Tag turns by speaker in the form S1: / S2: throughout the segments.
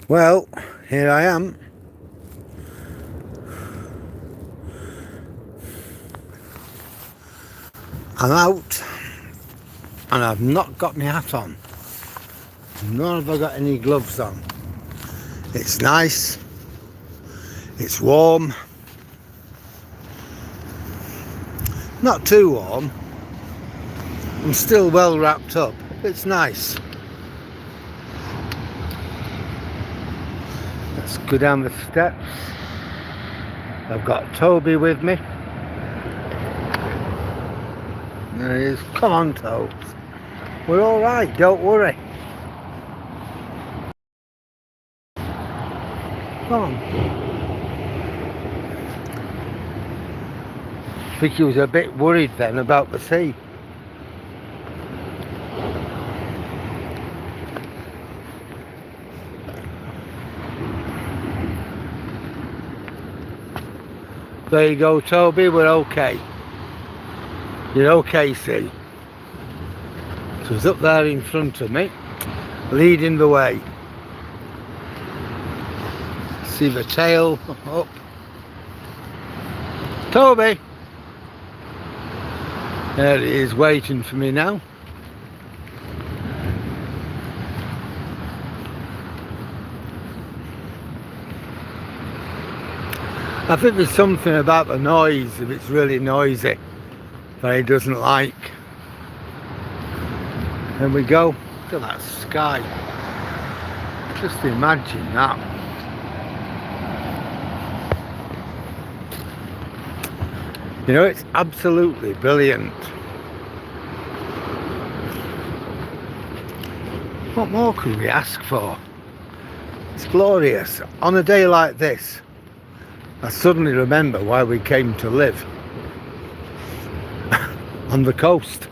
S1: Well, here I am. I'm out and I've not got my hat on, nor have I got any gloves on. It's nice, it's warm, not too warm. I'm still well wrapped up. It's nice. Let's go down the steps. I've got Toby with me. There he is. Come on, Tobes. We're all right, don't worry. Come on. I think he was a bit worried then about the sea. There you go, Toby, we're okay. You're okay, see. So he's up there in front of me, leading the way. See the tail up. Toby! There he is, waiting for me now. I think there's something about the noise, if it's really noisy, that he doesn't like. There we go. Look at that sky. Just imagine that. You know, it's absolutely brilliant. What more could we ask for? It's glorious. On a day like this, I suddenly remember why we came to live on the coast.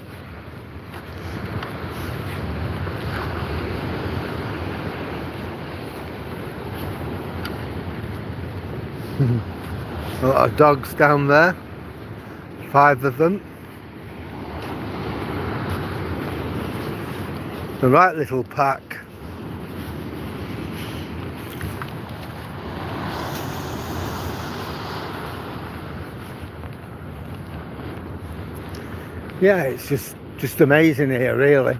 S1: A lot of dogs down there, 5 of them. The right little pack. Yeah, it's just amazing here, really.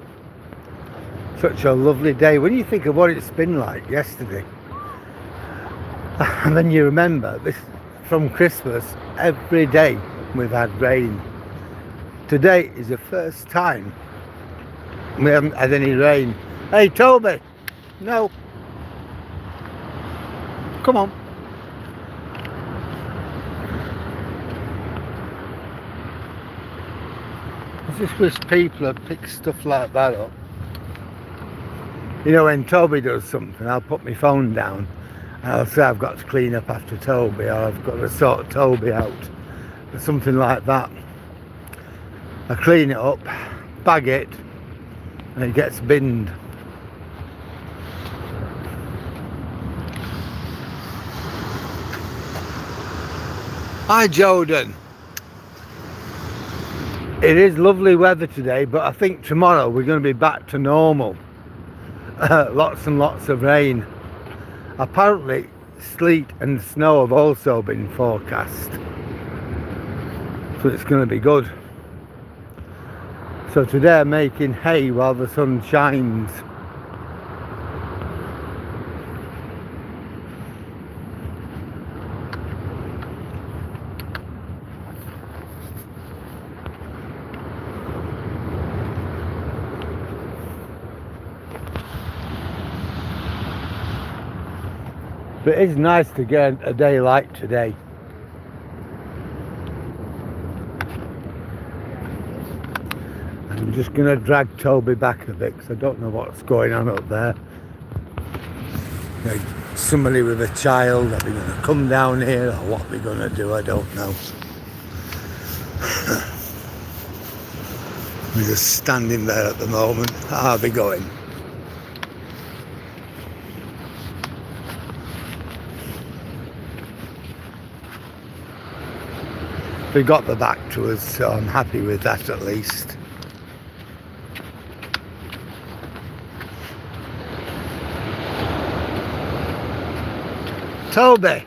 S1: Such a lovely day. When you think of what it's been like yesterday, and then you remember this from Christmas, every day we've had rain. Today is the first time we haven't had any rain. Hey, Toby! No. Come on. I just wish people had picked stuff like that up. You know, when Toby does something, I'll put my phone down and I'll say I've got to clean up after Toby, or I've got to sort Toby out, or something like that. I clean it up, bag it, and it gets binned. Hi, Jordan. It is lovely weather today, but I think tomorrow we're going to be back to normal. Lots and lots of rain. Apparently sleet and snow have also been forecast, so it's going to be good. So today I'm making hay while the sun shines. But it is nice to get a day like today. I'm just going to drag Toby back a bit because I don't know what's going on up there. Like somebody with a child, are they going to come down here, or what they're going to do, I don't know. We're just standing there at the moment. How are they going? They got the back to us, so I'm happy with that at least. Toby.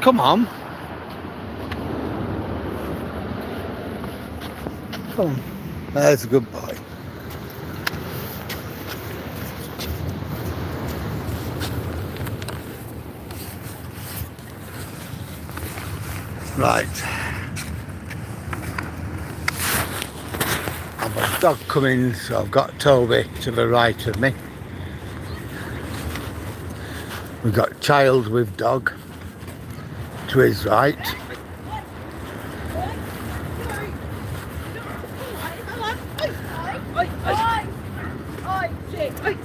S1: Come on. Come on. There's a good boy. Right. I've got a dog coming, so I've got Toby to the right of me. We've got child with dog to his right.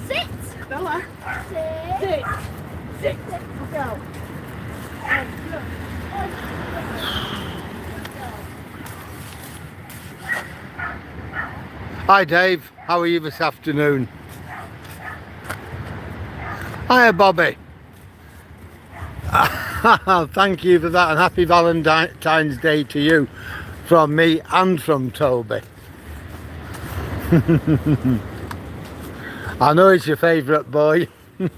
S2: Sit, Bella. Sit. Sit. Go.
S1: Hi Dave, how are you this afternoon? Hiya Bobby. Thank you for that, and happy Valentine's Day to you from me and from Toby. I know it's your favourite boy. They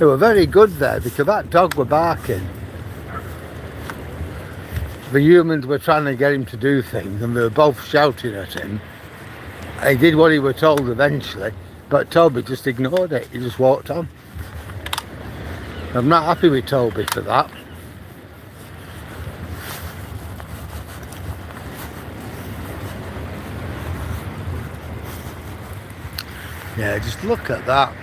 S1: were very good there because that dog were barking. The humans were trying to get him to do things and they were both shouting at him. He did what he was told eventually, but Toby just ignored it. He just walked on. I'm not happy with Toby for that. Yeah, just look at that.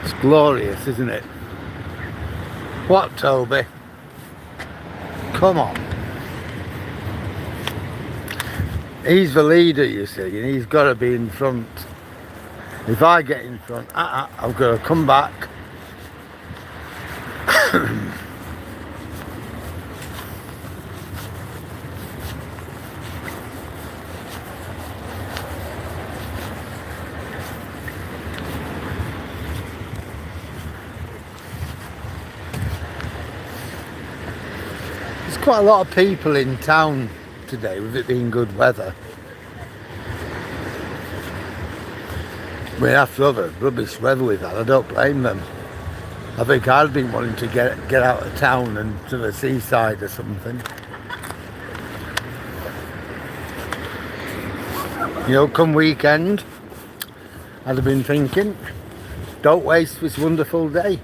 S1: It's glorious, isn't it? What, Toby? Come on. He's the leader, you see, and he's got to be in front. If I get in front, I've got to come back. There's quite a lot of people in town today with it being good weather. I mean, after the rubbish weather we've had, I don't blame them. I think I'd been wanting to get out of town and to the seaside or something. You know, come weekend, I'd have been thinking, don't waste this wonderful day.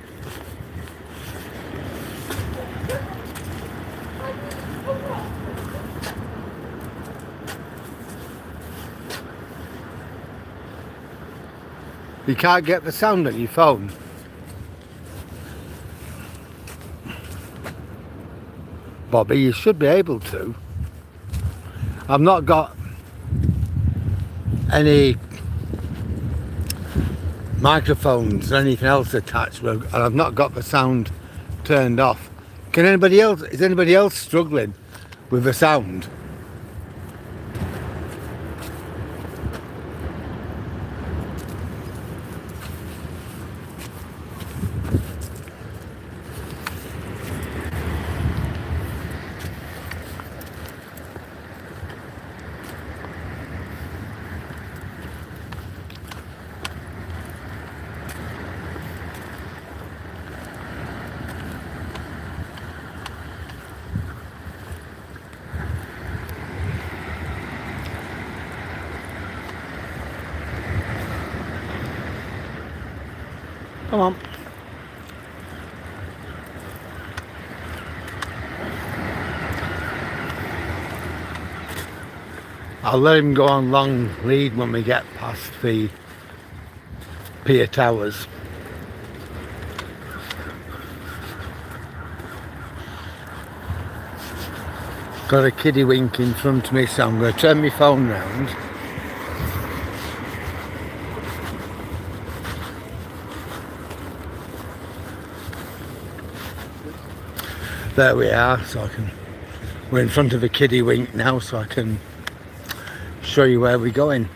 S1: You can't get the sound on your phone. Bobby, you should be able to. I've not got any microphones or anything else attached, and I've not got the sound turned off. Is anybody else struggling with the sound? Come on. I'll let him go on long lead when we get past the pier towers. Got a kiddie wink in front of me, so I'm going to turn my phone round. There we are, we're in front of the kiddie wink now, so I can show you where we're going.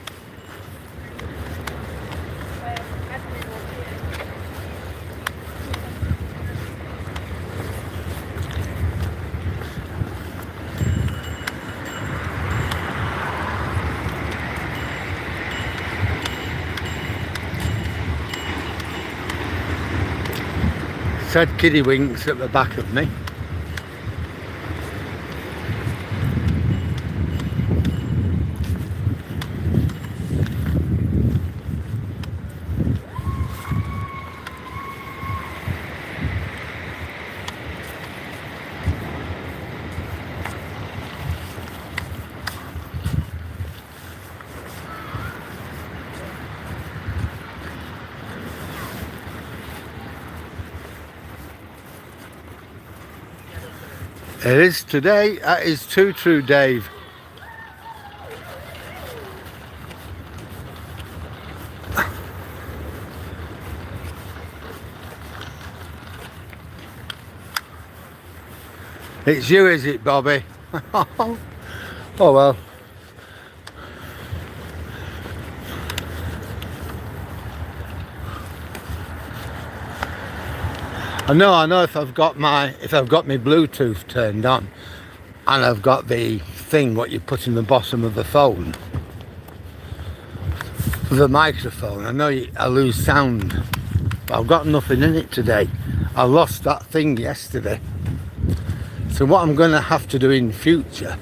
S1: Said kiddie winks at the back of me. It is today. That is too true, Dave. It's you, is it, Bobby? Oh well. I know if I've got my Bluetooth turned on and I've got the thing what you put in the bottom of the phone, the microphone, I know I lose sound, but I've got nothing in it today. I lost that thing yesterday. So what I'm going to have to do in future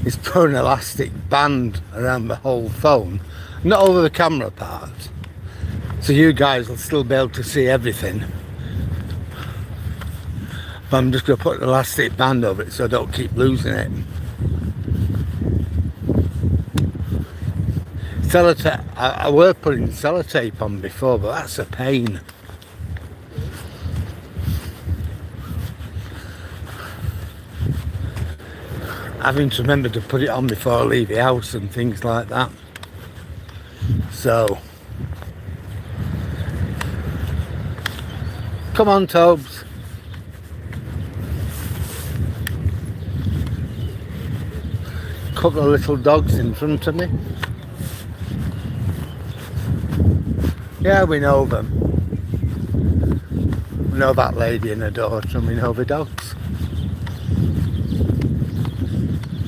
S1: is put an elastic band around the whole phone, not over the camera part, so you guys will still be able to see everything. But I'm just going to put an elastic band over it so I don't keep losing it. Sellotape, I were putting sellotape on before, but that's a pain. Having to remember to put it on before I leave the house and things like that. So, come on, Tobes. Couple of little dogs in front of me. Yeah, we know them. We know that lady and her daughter, and we know the dogs.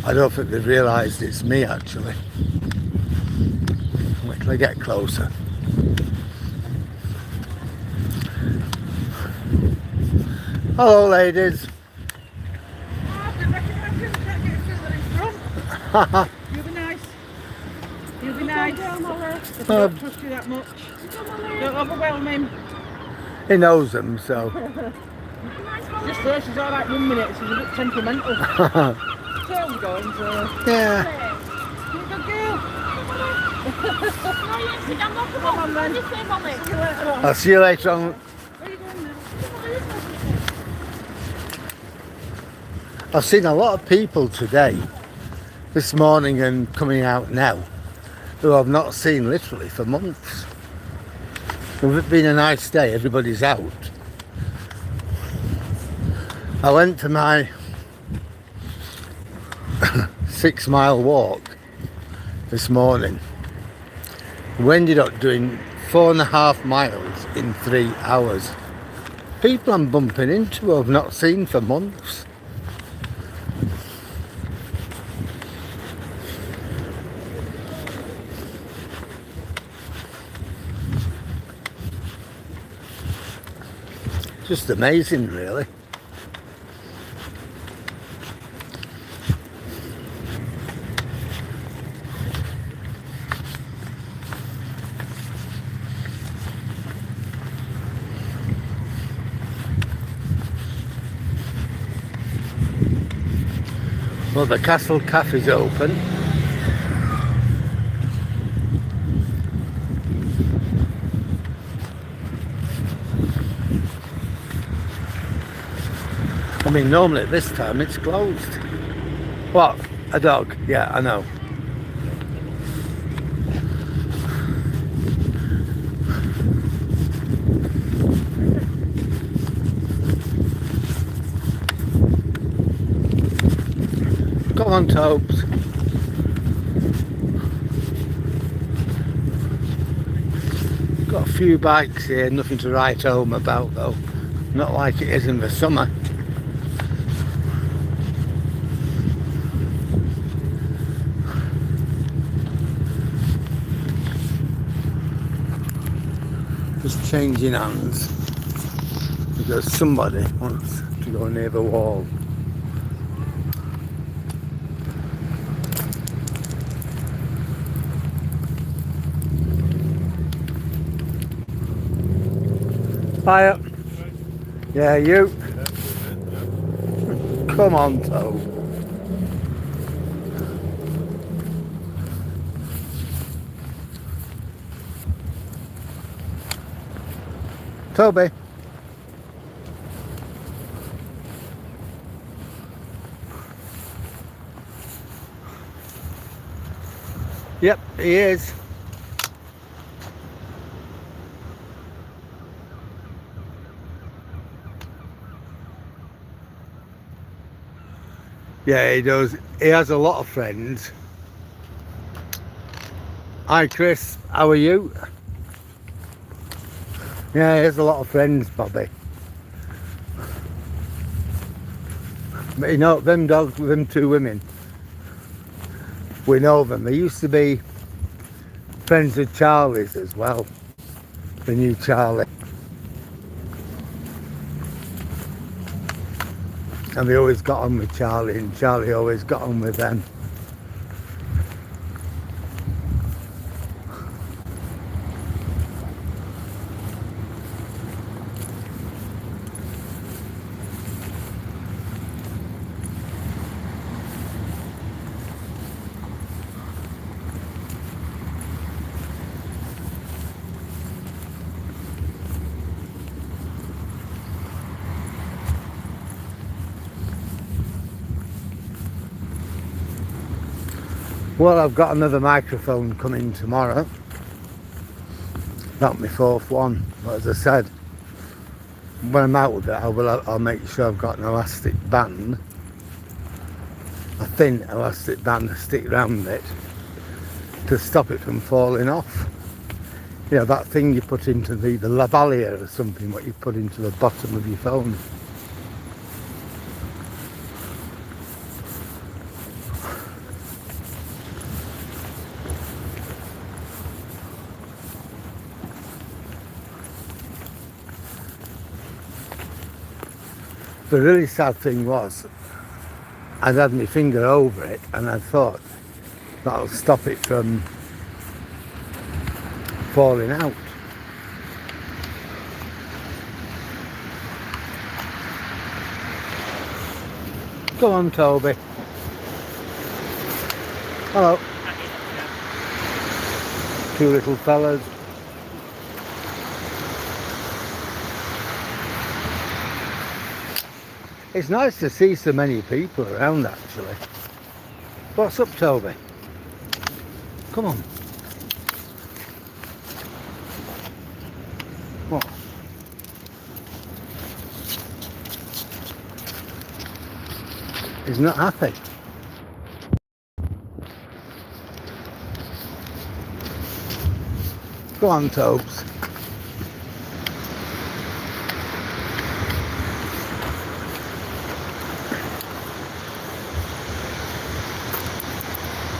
S1: I don't think they've realised it's me, actually. Wait till I get closer. Hello, ladies.
S3: You'll be nice. You'll be nice. If I don't trust you that much. Don't overwhelm him.
S1: He knows them, so.
S3: Just say she's alright 1 minute, she's a bit temperamental. So I'm going, so.
S1: Yeah.
S3: You're a good girl.
S2: Come on then.
S3: See you later on.
S1: I'll see you later on.
S3: Where are you going now?
S1: I've seen a lot of people today, this morning and coming out now, who I've not seen literally for months. It's been a nice day, everybody's out. I went for my 6-mile walk this morning. We ended up doing 4.5 miles in 3 hours. People I'm bumping into who I've not seen for months. Just amazing, really. Well, the Castle Cafe's open. I mean, normally at this time it's closed. What? A dog? Yeah, I know. Come on, Tobes. Got a few bikes here, nothing to write home about though. Not like it is in the summer. Just changing hands. because somebody wants to go near the wall. Hiya. Yeah, you. Come on, Toby. Toby. Yep, he is. Yeah, he does. He has a lot of friends. Hi, Chris. How are you? Yeah, he has a lot of friends, Bobby. But you know, them dogs with them two women, we know them. They used to be friends of Charlie's as well. The new Charlie. And they always got on with Charlie, and Charlie always got on with them. Well, I've got another microphone coming tomorrow. Not my fourth one, but as I said, when I'm out with it, I'll make sure I've got an elastic band, a thin elastic band to stick around it to stop it from falling off. You know, that thing you put into the lavalier or something, what you put into the bottom of your phone. The really sad thing was, I'd had my finger over it and I thought that'll stop it from falling out. Come on, Toby. Hello. Two little fellas. It's nice to see so many people around, actually. What's up, Toby? Come on. What? He's not happy. Go on, Tobes.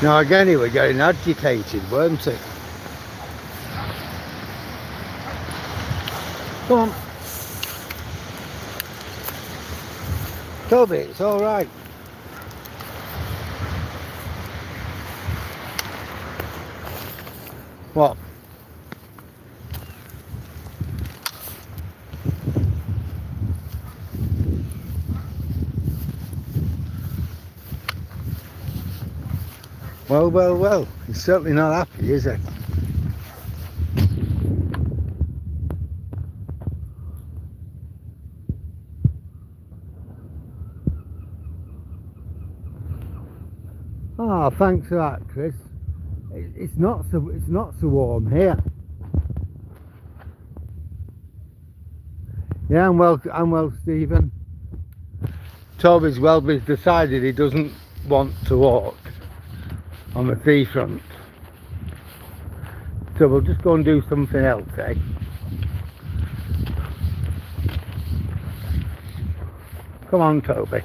S1: Now again, he was getting agitated, weren't he? Come on. Toby, it's all right. What? Well, well, well, he's certainly not happy, is he? Oh, thanks for that, Chris. It's not so warm here. Yeah, I'm well, Stephen. Toby's well, but he's decided he doesn't want to walk on the seafront, so we'll just go and do something else, eh? Come on, Toby.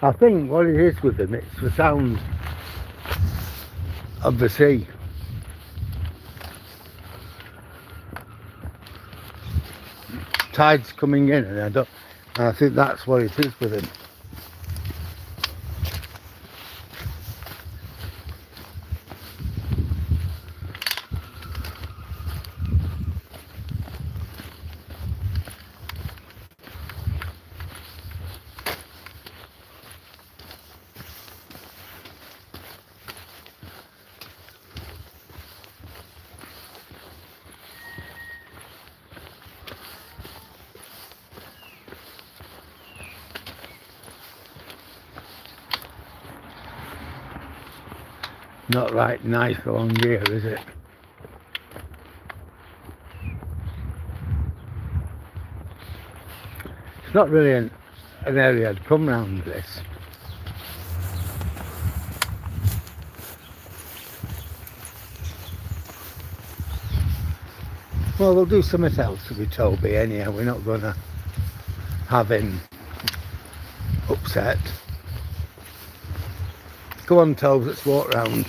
S1: I think what it is with them, it's the sound of the sea. tide's coming in, and I think that's what it is with him. Not right nice along here, is it? It's not really an area I'd come round this. Well, we'll do something else with Toby anyhow. We're not going to have him upset. Come on, Toby, let's walk round.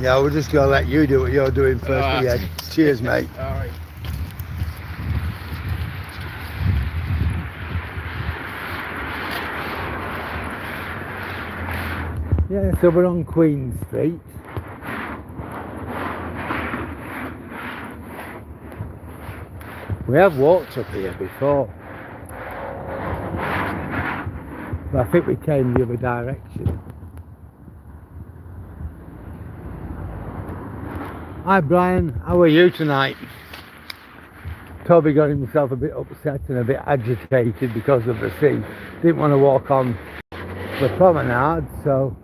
S1: Yeah, we're just going to let you do what you're doing first. But yeah, cheers, mate.
S4: All right.
S1: Yeah, so we're on Queen Street. We have walked up here before. But I think we came the other direction. Hi Brian, how are you tonight? Toby got himself a bit upset and a bit agitated because of the sea. Didn't want to walk on the promenade, so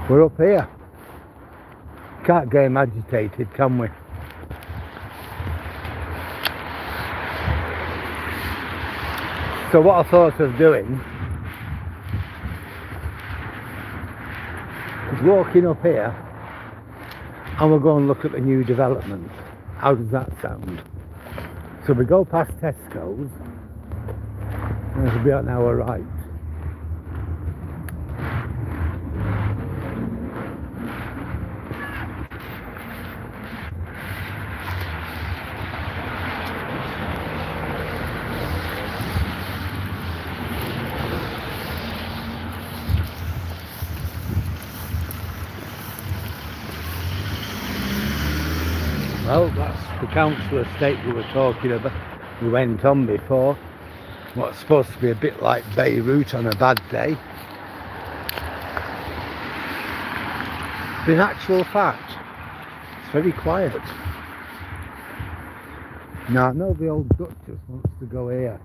S1: we're up here. Can't get him agitated, can we? So what I thought of doing is walking up here, and we'll go and look at the new development. How does that sound? So we go past Tesco's, and it'll be on our right. Well, that's the council estate we were talking about. We went on before. What's supposed to be a bit like Beirut on a bad day. But in actual fact, it's very quiet. Now I know the old Duchess wants to go here.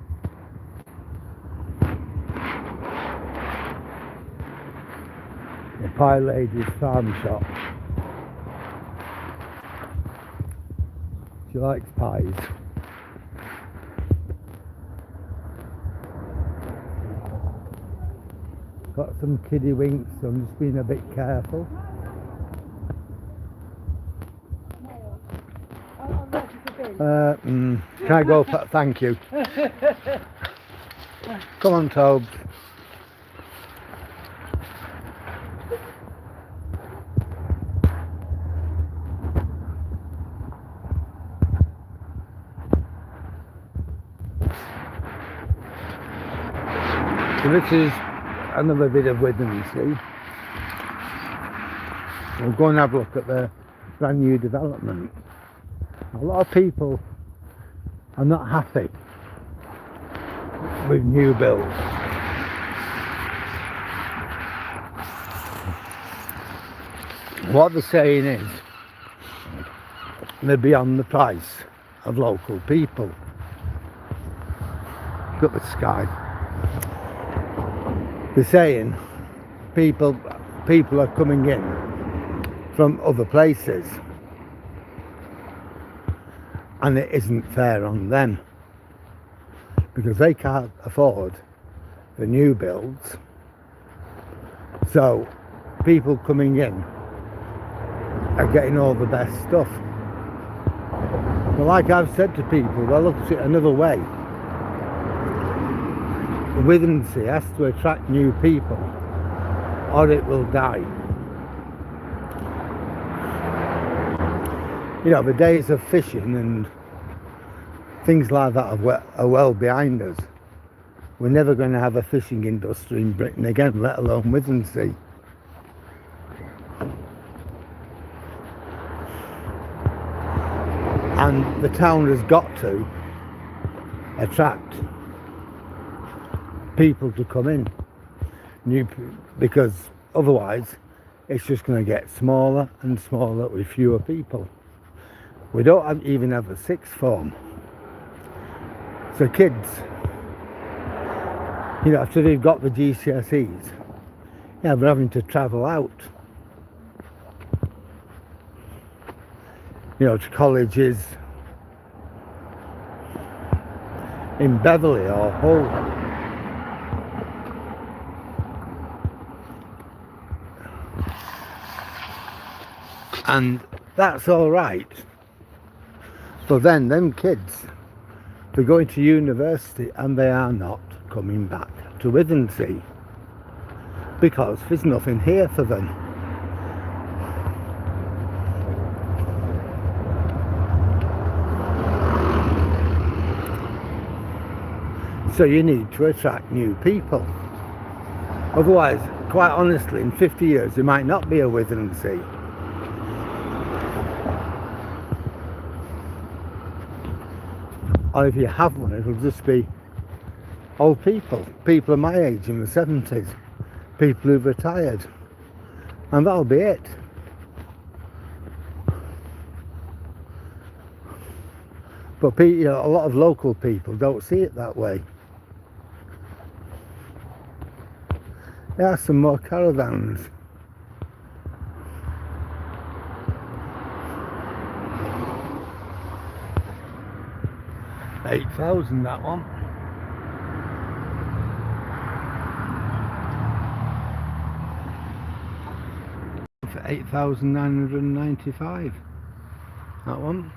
S1: The Pie Lady's farm shop. She likes pies. Got some kiddie winks, so I'm just being a bit careful. Can I go? Thank you. Come on, Tobe. So this is another bit of Withernsea. We'll go and have a look at the brand new development. A lot of people are not happy with new builds. What they're saying is they're beyond the price of local people. Look at the sky. They're saying people are coming in from other places, and it isn't fair on them because they can't afford the new builds. So people coming in are getting all the best stuff. But like I've said to people, well, look at it another way. Withernsea has to attract new people or it will die. You know, the days of fishing and things like that are well behind us. We're never going to have a fishing industry in Britain again, let alone Withernsea. And the town has got to attract people to come in, because otherwise it's just going to get smaller and smaller with fewer people. We don't even have a sixth form. So kids, you know, after they've got the GCSEs, yeah, they're having to travel out, you know, to colleges in Beverley or Hull. And that's all right. But then them kids, they're going to university and they are not coming back to Withernsea because there's nothing here for them. So you need to attract new people. Otherwise, quite honestly, in 50 years there might not be a Withernsea. Or if you have one, it'll just be old people, people of my age in the 70s, people who've retired, and that'll be it. But you know, a lot of local people don't see it that way. There are some more caravans. $8,000 that one. For $8,995. That one.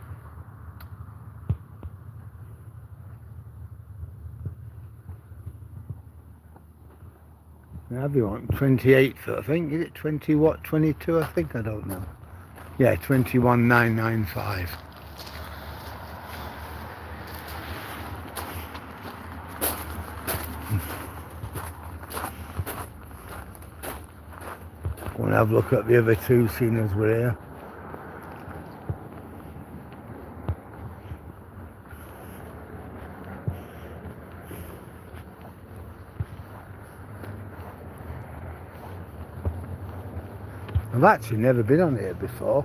S1: Now they want 28, I think. Is it 20 what? 22, I think, I don't know. Yeah, 21,995. We'll have a look at the other two, seeing as we're here. I've actually never been on here before.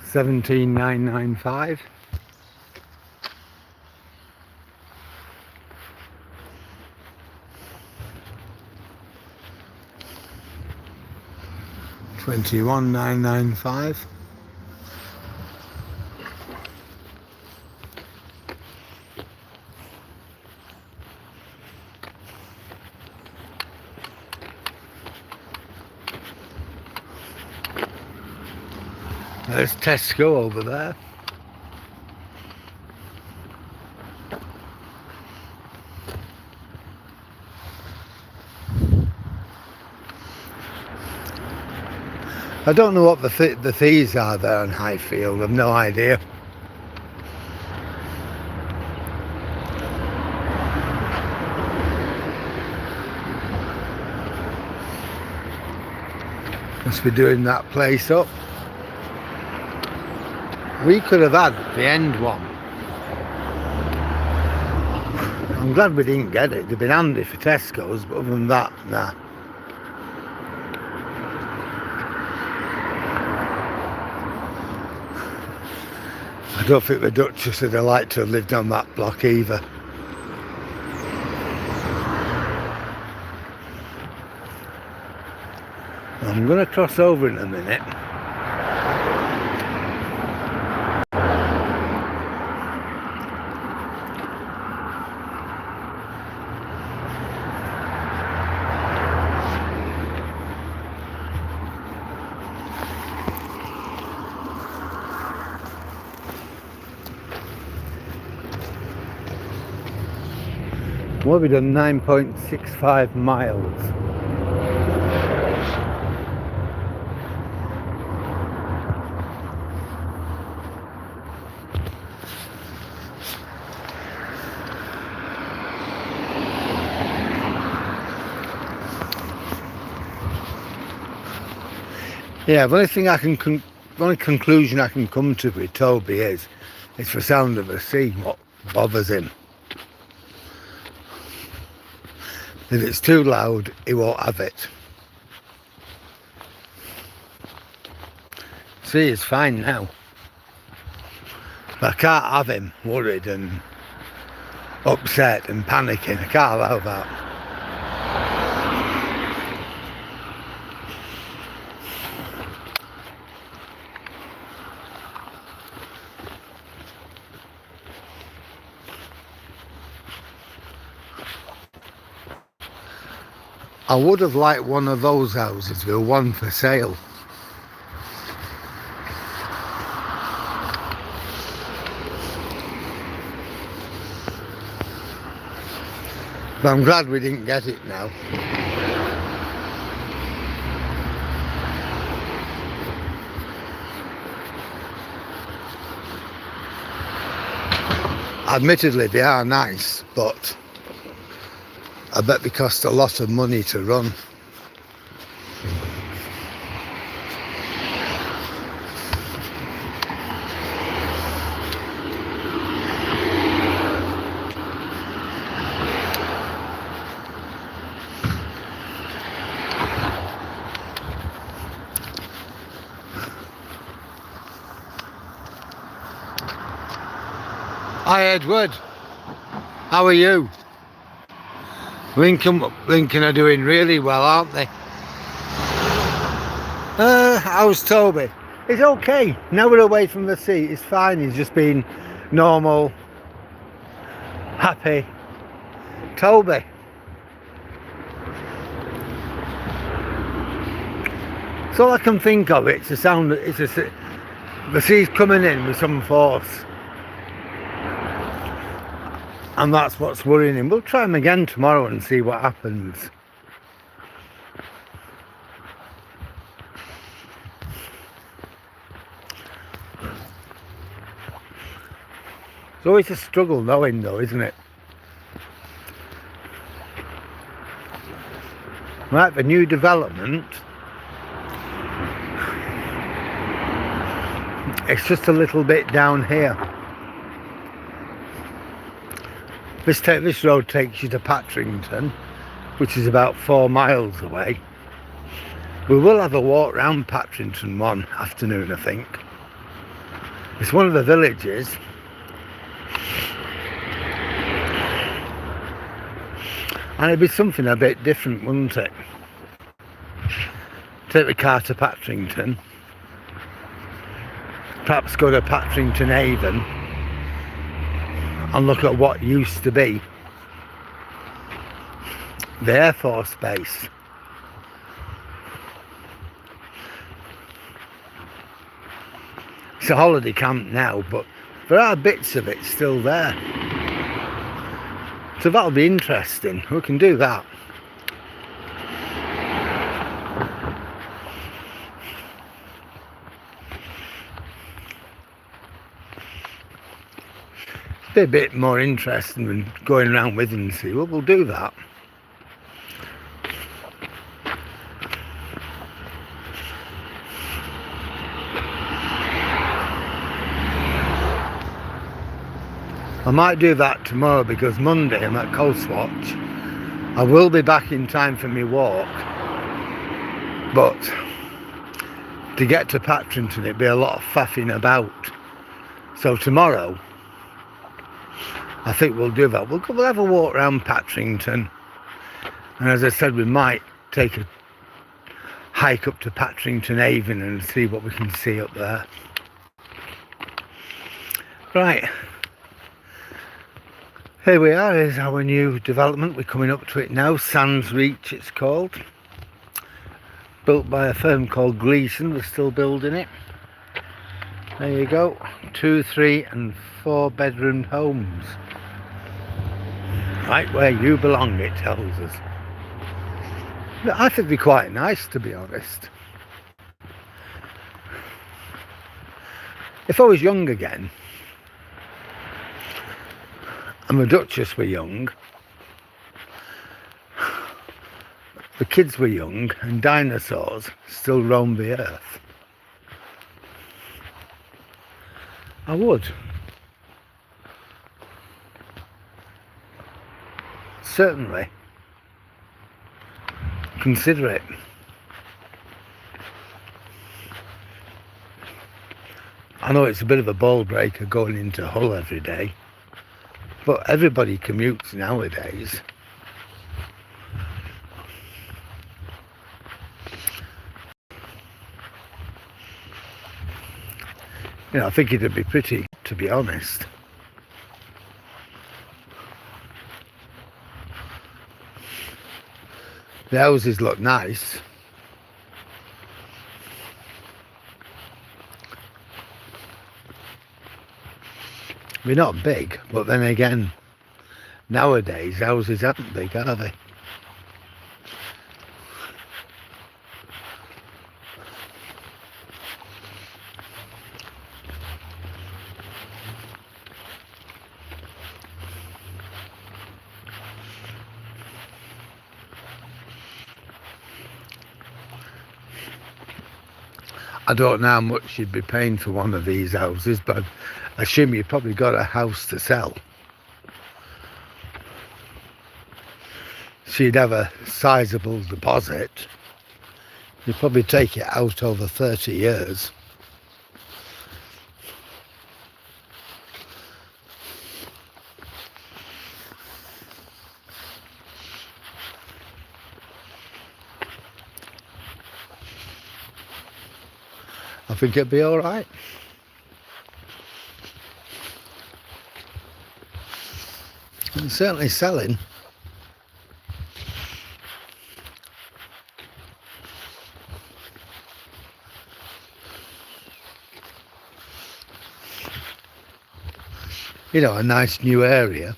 S1: $17,995. $21,995. There's Tesco over there. I don't know what the fees are there in Highfield. I've no idea. Must be doing that place up. We could have had the end one. I'm glad we didn't get it. They'd been handy for Tesco's, but other than that, nah. I don't think the Duchess would have liked to have lived on that block either. I'm going to cross over in a minute. Well, we've done 9.65 miles. Yeah, the only thing I can, the only conclusion I can come to with Toby is, it's the sound of the sea what bothers him. If it's too loud, he won't have it. Sea is fine now. But I can't have him worried and upset and panicking. I can't allow that. I would have liked one of those houses, the one for sale. But I'm glad we didn't get it now. Admittedly, they are nice, but I bet they cost a lot of money to run. Hi Edward, how are you? Lincoln are doing really well, aren't they? How's Toby? It's okay, now we're away from the sea, it's fine, he's just been normal, happy Toby. So all I can think of, it's a sound, the sea's coming in with some force. And that's what's worrying him. We'll try him again tomorrow and see what happens. It's always a struggle knowing though, isn't it? Right, the new development. It's just a little bit down here. This road takes you to Patrington, which is about 4 miles away. We will have a walk round Patrington one afternoon, I think. It's one of the villages. And it'd be something a bit different, wouldn't it? Take the car to Patrington. Perhaps go to Patrington Haven. And look at what used to be the Air Force Base. It's a holiday camp now, but there are bits of it still there. So that'll be interesting. We can do that. Be a bit more interesting than going around Withernsea. Well, we'll do that. I might do that tomorrow because Monday I'm at Coastwatch. I will be back in time for my walk, but to get to Patrington it'd be a lot of faffing about. So tomorrow I think we'll do that. We'll have a walk around Patrington, and as I said, we might take a hike up to Patrington Haven and see what we can see up there. Right, here we are. Here's our new development. We're coming up to it now. Sands Reach it's called. Built by a firm called Gleeson. We're still building it. There you go. 2, 3 and 4 bedroom homes. Right where you belong, it tells us. But I think they're quite nice, to be honest. If I was young again, and the Duchess were young, the kids were young, and dinosaurs still roamed the earth, I would. Certainly consider it. I know it's a bit of a ball breaker going into Hull every day, but everybody commutes nowadays. You know, I think it'd be pretty, to be honest. The houses look nice. They're not big, but then again, nowadays houses aren't big, are they? I don't know how much you'd be paying for one of these houses, but I assume you've probably got a house to sell. So you'd have a sizable deposit. You'd probably take it out over 30 years. I think it'd be all right. And certainly selling. You know, a nice new area.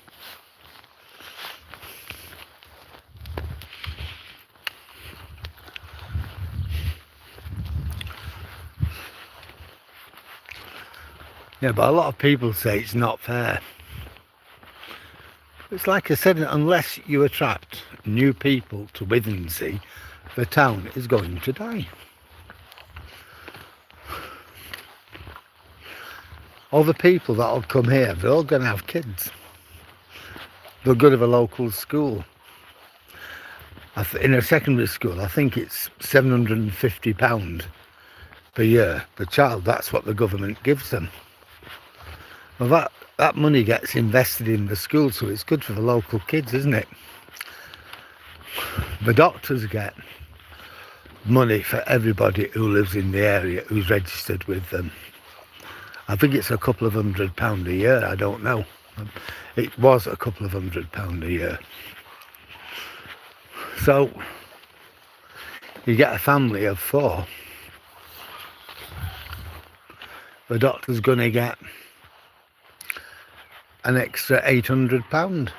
S1: Yeah, but a lot of people say it's not fair. It's like I said, unless you attract new people to Withernsea, the town is going to die. All the people that'll come here, they're all going to have kids. They'll go to the local school. In a secondary school, I think it's £750 per year per child. That's what the government gives them. Well, that money gets invested in the school, so it's good for the local kids, isn't it? The doctors get money for everybody who lives in the area who's registered with them. I think it's a couple of £100 a year, I don't know. It was a couple of £100 a year. So you get a family of 4. The doctor's going to get an extra £800.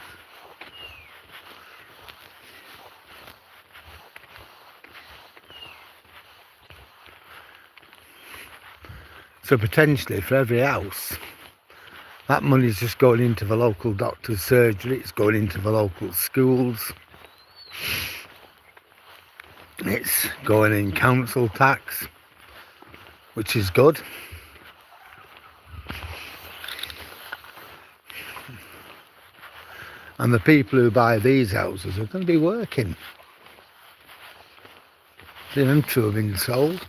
S1: So potentially for every house, that money's just going into the local doctor's surgery, it's going into the local schools, it's going in council tax, which is good. And the people who buy these houses are going to be working. Them two have been sold.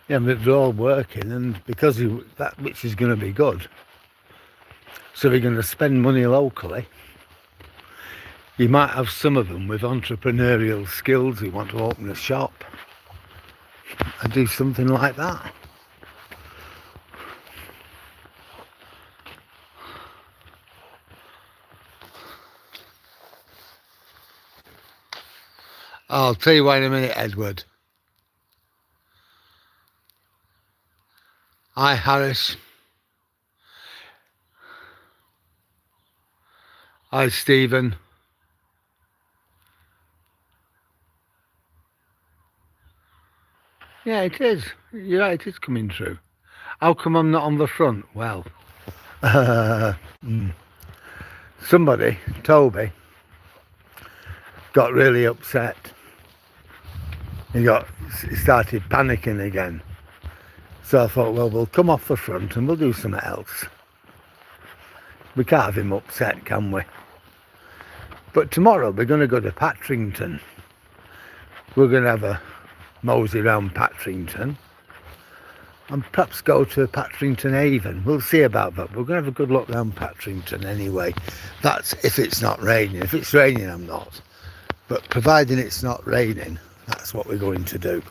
S1: Yeah, but they're all working, and because that which is going to be good, so they're going to spend money locally. You might have some of them with entrepreneurial skills who want to open a shop and do something like that. I'll tell you why in a minute, Edward. Hi, Harris. Hi, Stephen. Yeah, it is. You're right, it is coming through. How come I'm not on the front? Well, somebody, Toby, got really upset. He started panicking again. So I thought, well, we'll come off the front and we'll do something else. We can't have him upset, can we? But tomorrow we're going to go to Patrington. We're going to have a mosey around Patrington and perhaps go to Patrington Haven. We'll see about that. We're going to have a good look around Patrington anyway. That's if it's not raining. If it's raining, I'm not. But providing it's not raining, that's what we're going to do.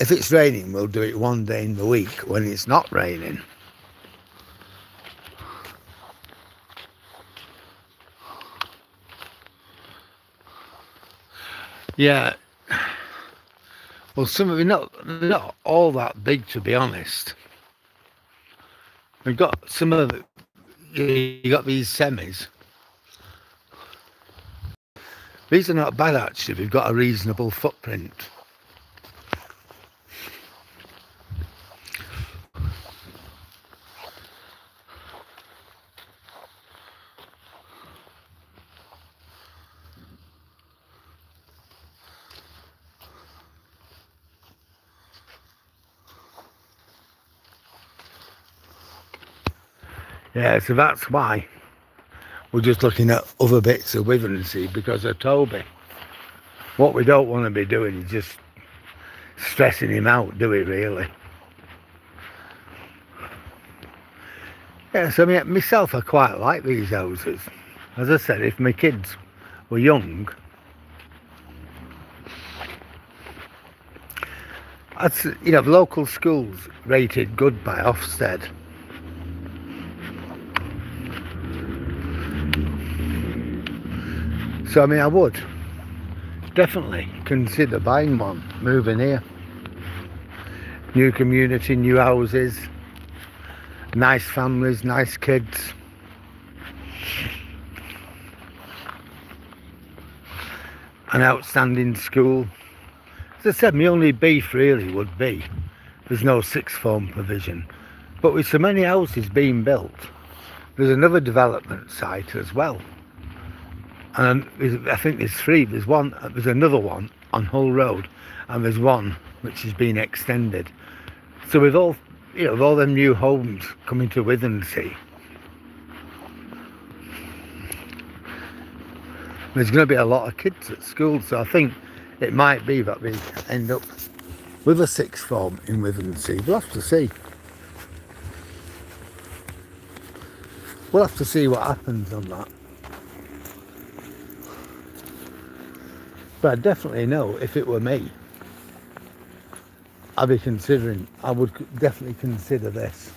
S1: If it's raining, we'll do it one day in the week when it's not raining. Yeah. Well, some of them they're not all that big, to be honest. We've got some of it. You got these semis. These are not bad actually. We've got a reasonable footprint. Yeah, so that's why we're just looking at other bits of Withernsea because of Toby. What we don't want to be doing is just stressing him out, do we really? Yeah, so myself, I quite like these houses. As I said, if my kids were young, the local schools rated good by Ofsted. So I would definitely consider buying one, moving here. New community, new houses, nice families, nice kids. An outstanding school. As I said, my only beef really would be there's no sixth form provision. But with so many houses being built, there's another development site as well. And I think there's three. There's another one on Hull Road, and there's one which has been extended. So with all them new homes coming to Withernsea, there's going to be a lot of kids at school. So I think it might be that we end up with a sixth form in Withernsea. We'll have to see. We'll have to see what happens on that. But I definitely know if it were me, I would definitely consider this.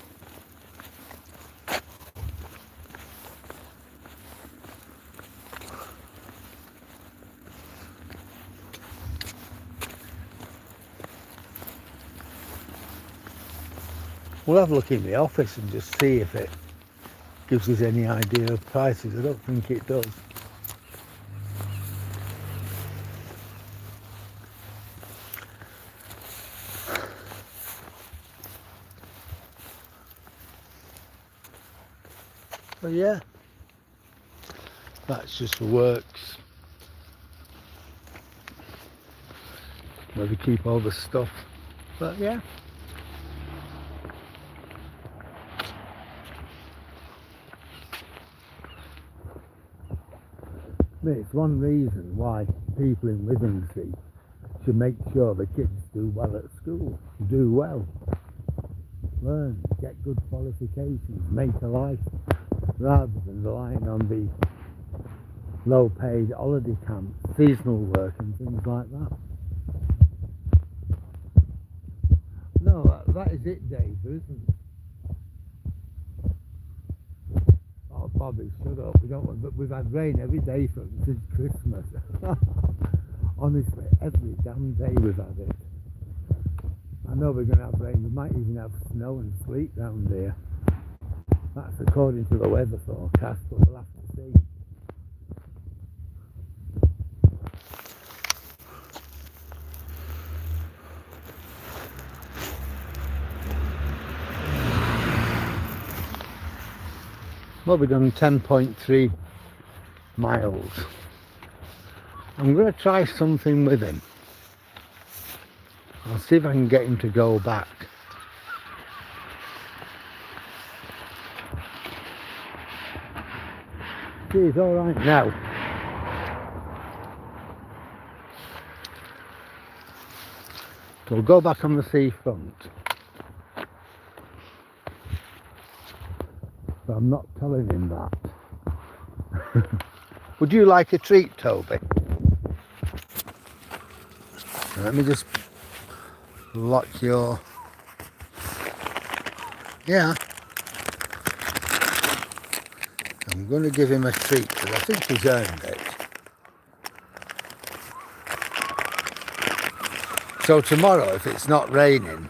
S1: We'll have a look in the office and just see if it gives us any idea of prices. I don't think it does. But yeah, that's just the works where we keep all the stuff. But yeah, it's one reason why people in Withernsea should make sure the kids do well at school, do well, learn, get good qualifications, make a life, rather than relying on the low-paid holiday camps, seasonal work and things like that. No, that is it, Dave, isn't it? Oh, Bobby, shut up. We've had rain every day since Christmas. Honestly, every damn day we've had it. I know we're going to have rain. We might even have snow and sleet round here. That's according to the weather forecast, but we'll have to see. Well, we've done 10.3 miles. I'm going to try something with him. I'll see if I can get him to go back. He's all right now. So we'll go back on the seafront. But I'm not telling him that. Would you like a treat, Toby? Let me just lock your... Yeah. I'm going to give him a treat because I think he's earned it. So tomorrow, if it's not raining,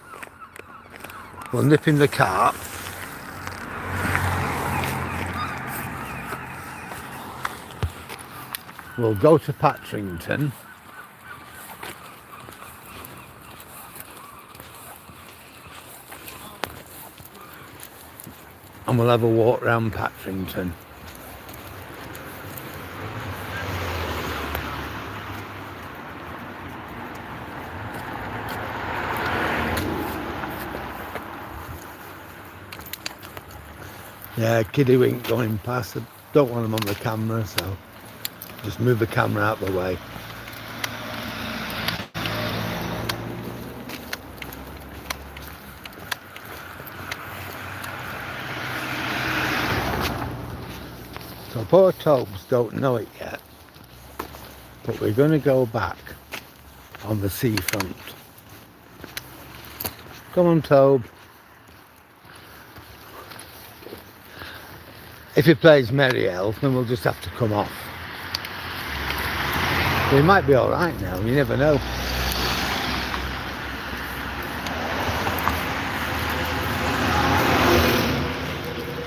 S1: we'll nip in the cart. We'll go to Patrington. And we'll have a walk round Patrington. Yeah, Kiddywink going past. I don't want him on the camera, so just move the camera out of the way. So poor Tobes don't know it yet, but we're going to go back on the seafront. Come on, Tobe. If he plays Merry Elf, then we'll just have to come off. But he might be all right now, you never know.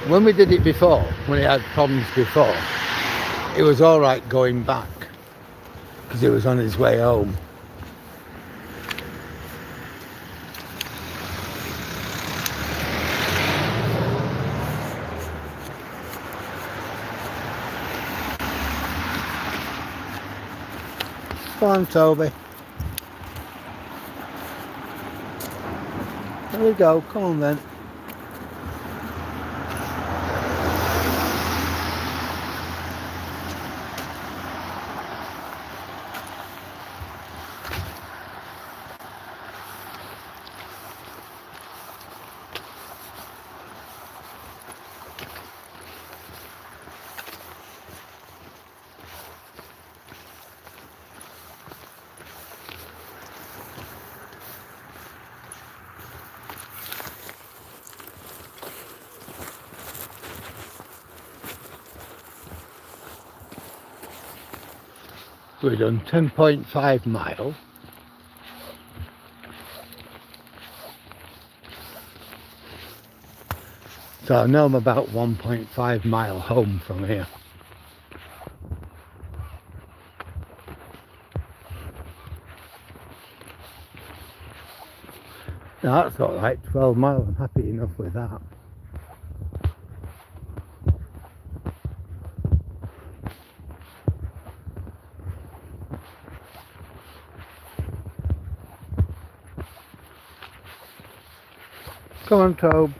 S1: When we did it before, when he had problems before, it was all right going back because he was on his way home. Come on, Toby. There we go, come on then. We've done 10.5 miles. So I know I'm about 1.5 mile home from here. No, that's all right, 12 miles, I'm happy enough with that. Come on, Tobe.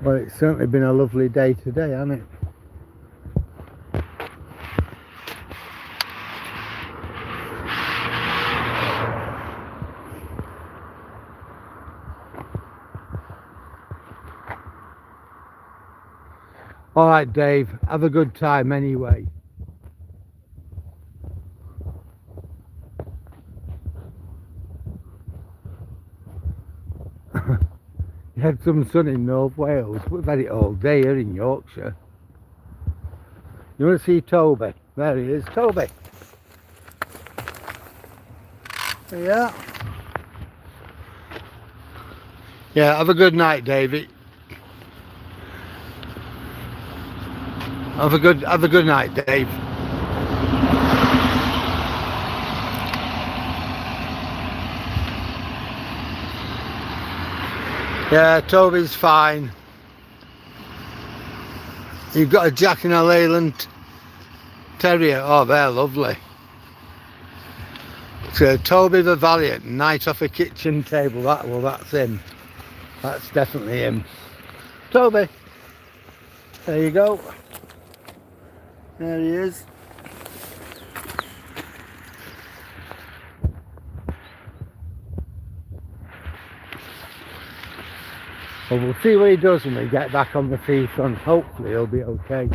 S1: Well, it's certainly been a lovely day today, hasn't it? All right, Dave, have a good time anyway. You had some sun in North Wales. We've had it all day here in Yorkshire. You want to see Toby? There he is, Toby. Yeah. Yeah, have a good night, David. Have a good night, Dave. Yeah, Toby's fine. You've got a Jack and a Leyland Terrier. Oh, they're lovely. So Toby the Valiant, night off a kitchen table. That's him. That's definitely him. Toby. There you go. There he is. Well, we'll see what he does when we get back on the seafront. Hopefully he'll be okay.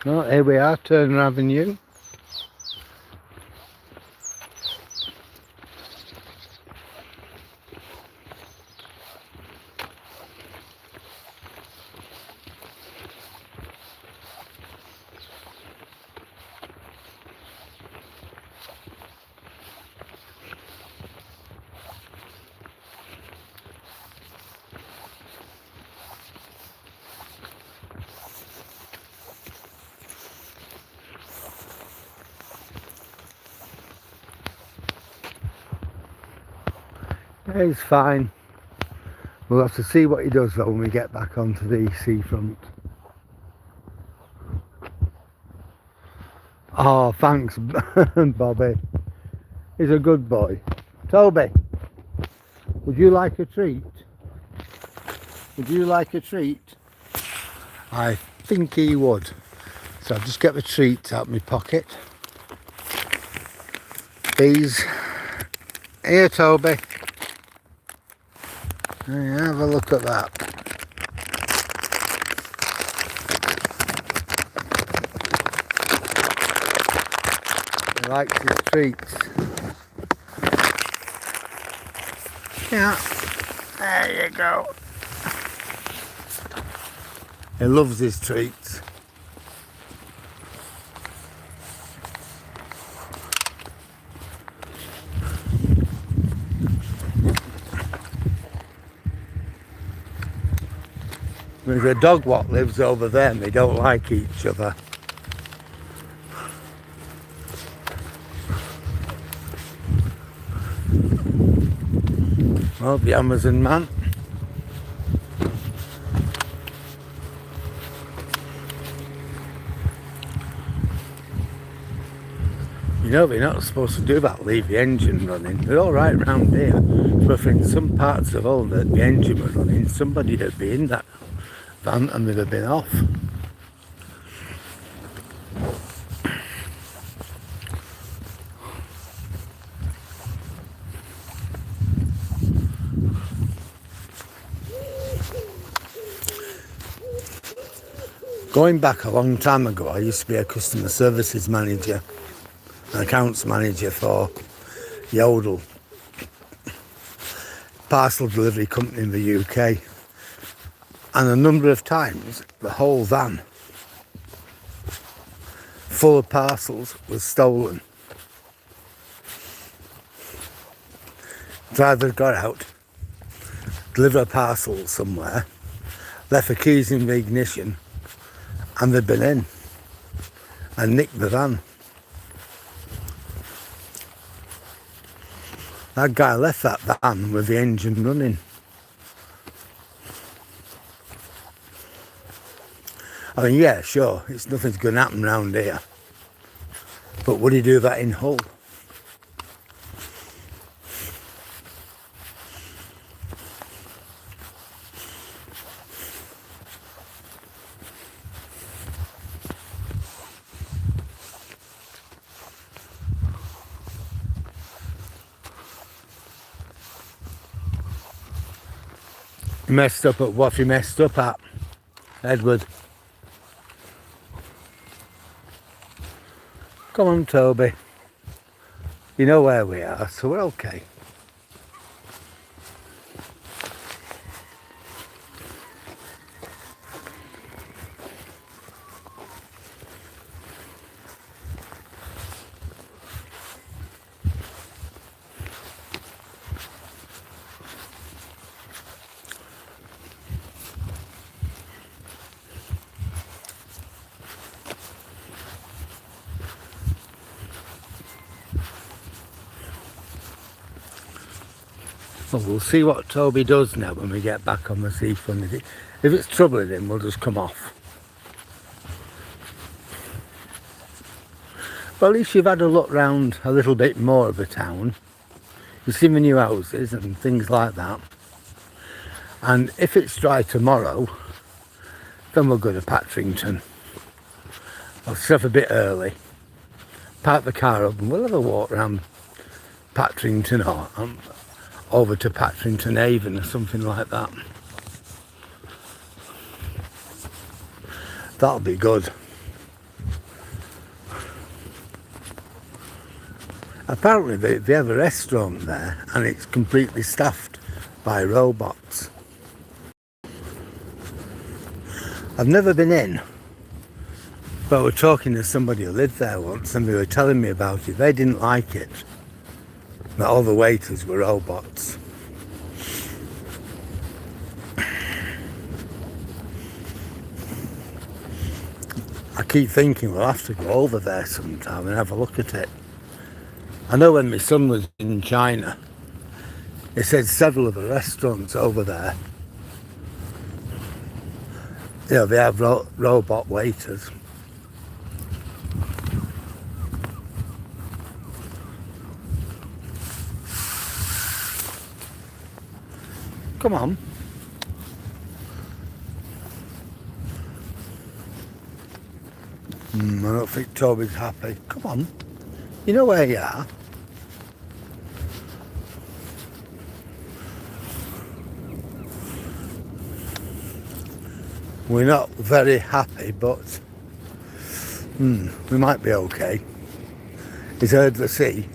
S1: Oh, here we are, Turner Avenue. He's fine. We'll have to see what he does though when we get back onto the seafront. Oh, thanks, Bobby. He's a good boy. Toby, would you like a treat? Would you like a treat? I think he would. So I'll just get the treats out of my pocket. These. Here, Toby. Yeah, have a look at that. He likes his treats. Yeah, there you go. He loves his treats. There's a dog what lives over there and they don't like each other. Well, the Amazon man. You know, they're not supposed to do that, leave the engine running. They're all right round here. But in some parts of the world that the engine was running, somebody would be in that van and they'd have been off. Going back a long time ago, I used to be a customer services manager, an accounts manager for Yodel, parcel delivery company in the UK. And a number of times, the whole van full of parcels was stolen. Driver got out, delivered a parcel somewhere, left the keys in the ignition, and they'd been in and nicked the van. That guy left that van with the engine running. I mean, yeah, sure, it's nothing's going to happen round here. But would he do that in Hull? He messed up at what he messed up at, Edward. Come on, Toby. You know where we are, so we're okay. Well, we'll see what Toby does now when we get back on the seafront. If it's troubling him, we'll just come off. But at least you've had a look round a little bit more of the town. You've seen the new houses and things like that. And if it's dry tomorrow, then we'll go to Patrington. I'll set up a bit early, park the car up, and we'll have a walk around Patrington or over to Patrington Haven or something like that. That'll be good. Apparently they have a restaurant there and it's completely staffed by robots. I've never been in, but we're talking to somebody who lived there once and they were telling me about it. They didn't like it. That all the waiters were robots. I keep thinking we'll have to go over there sometime and have a look at it. I know when my son was in China, he said several of the restaurants over there, you know, they have robot waiters. Come on. I don't think Toby's happy. Come on. You know where you are. We're not very happy, but we might be okay. He's heard the sea.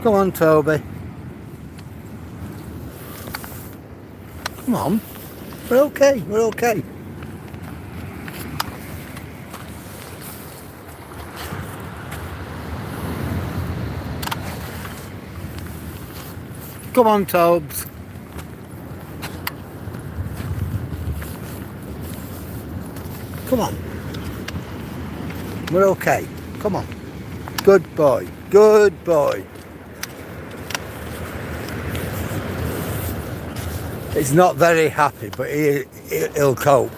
S1: Come on, Toby. Come on. We're okay, we're okay. Come on, Tobes. Come on. We're okay. Come on. Good boy. Good boy. He's not very happy, but he'll cope.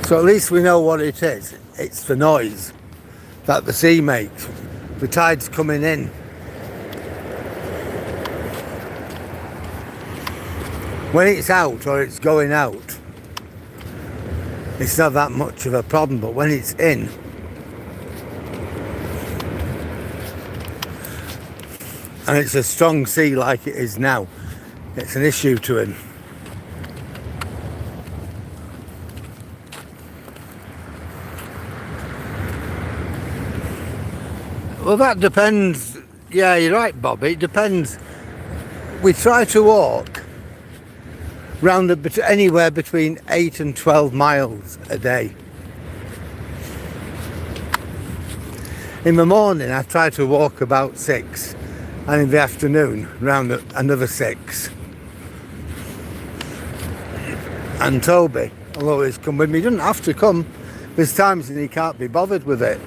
S1: So at least we know what it is. It's the noise that the sea makes. The tide's coming in. When it's out or it's going out, it's not that much of a problem, but when it's in, and it's a strong sea like it is now, it's an issue to him. Well, that depends. Yeah, you're right, Bobby. It depends. We try to walk round anywhere between 8 and 12 miles a day. In the morning, I try to walk about 6. And in the afternoon, round another 6. And Toby will always come with me. He doesn't have to come. There's times when he can't be bothered with it.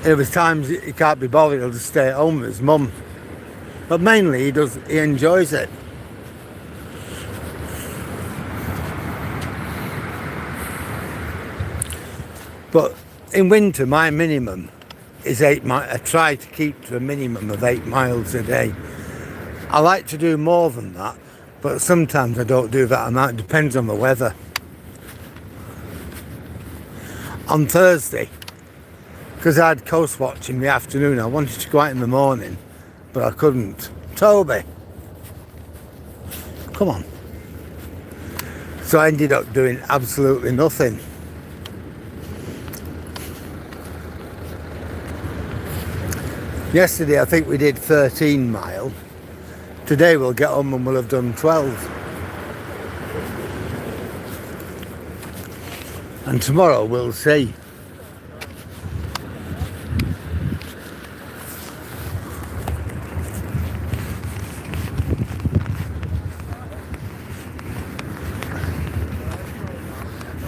S1: There's times he can't be bothered, he'll just stay at home with his mum. But mainly he enjoys it. But in winter, my minimum is 8 miles. I try to keep to a minimum of 8 miles a day. I like to do more than that, but sometimes I don't do that amount. It depends on the weather. On Thursday, because I had coast watch in the afternoon, I wanted to go out in the morning, but I couldn't. Toby, come on. So I ended up doing absolutely nothing. Yesterday I think we did 13 mile. Today we'll get home and we'll have done 12. And tomorrow we'll see.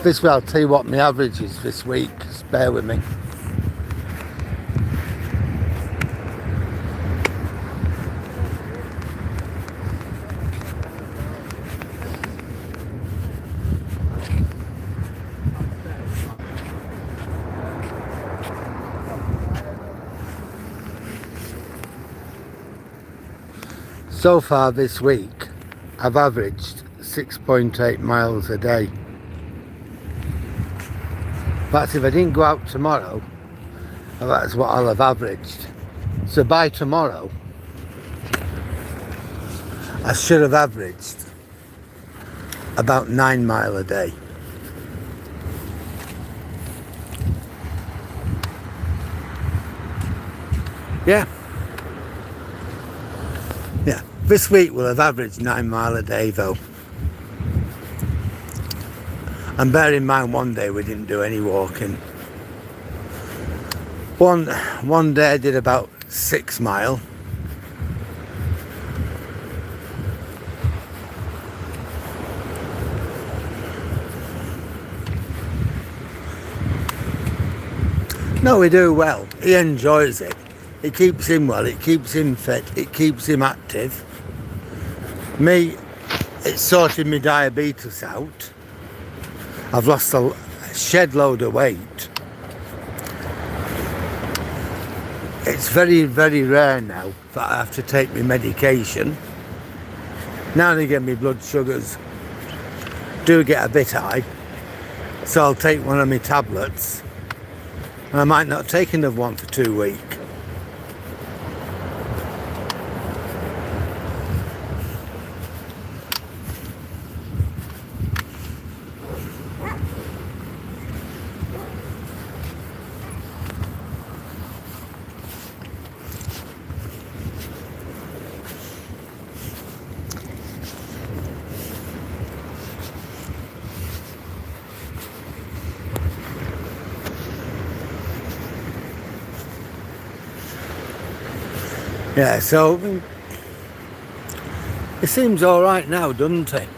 S1: This way I'll tell you what my average is this week. Just bear with me. So far this week, I've averaged 6.8 miles a day. That's if I didn't go out tomorrow, that's what I'll have averaged. So by tomorrow, I should have averaged about 9 mile a day. Yeah. Yeah. This week we'll have averaged 9 mile a day though. And bear in mind one day we didn't do any walking. One day I did about 6 mile. No, we do well. He enjoys it. It keeps him well, it keeps him fit, it keeps him active. Me, it's sorted my diabetes out. I've lost a shed load of weight. It's very, very rare now that I have to take my medication. Now and again my blood sugars do get a bit high, so I'll take one of my tablets and I might not take another one for 2 weeks. Yeah, so it seems all right now, doesn't it?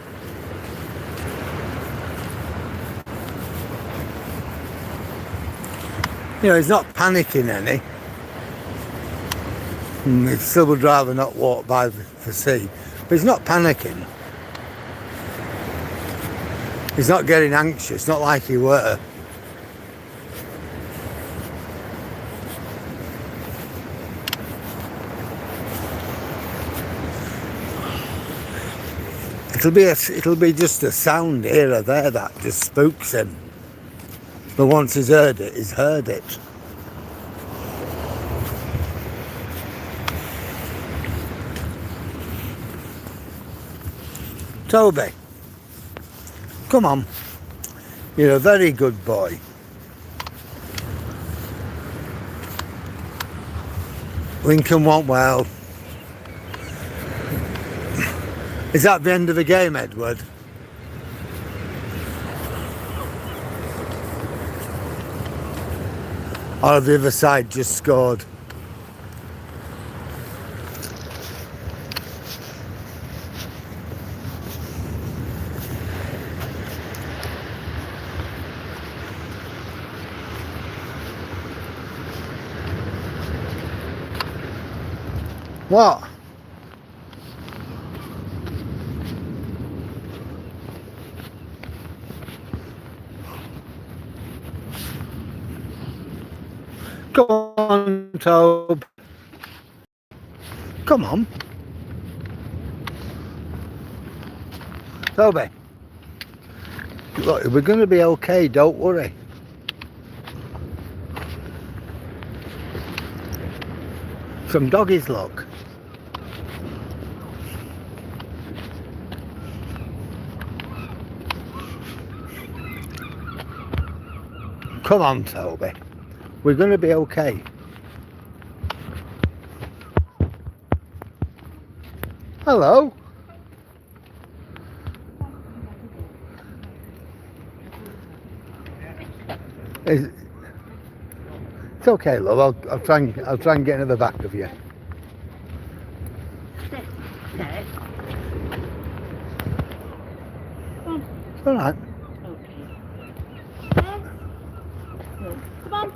S1: You know, he's not panicking any. He still would rather not walk by the sea, but he's not panicking. He's not getting anxious, not like he were. It'll be just a sound here or there that just spooks him. But once he's heard it, he's heard it. Toby, come on. You're a very good boy. Lincoln won't well. Is that the end of the game, Edward? Or the other side just scored? What? Come on, Toby. Come on. Toby. Look, we're going to be okay, don't worry. Some doggies, look. Come on, Toby. We're going to be okay. Hello. It's okay, love. I'll try and get into the back of you. It's all right.
S2: Come on.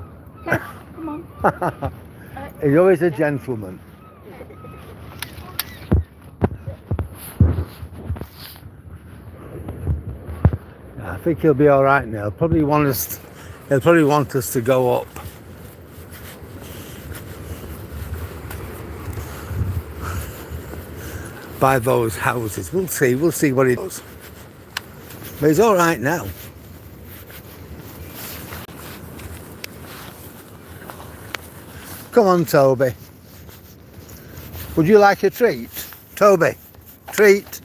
S2: Come on.
S1: He's always a gentleman. I think he'll be all right now. He'll probably want us to go up. By those houses. We'll see what he does. But he's all right now. Come on, Toby. Would you like a treat? Toby, treat.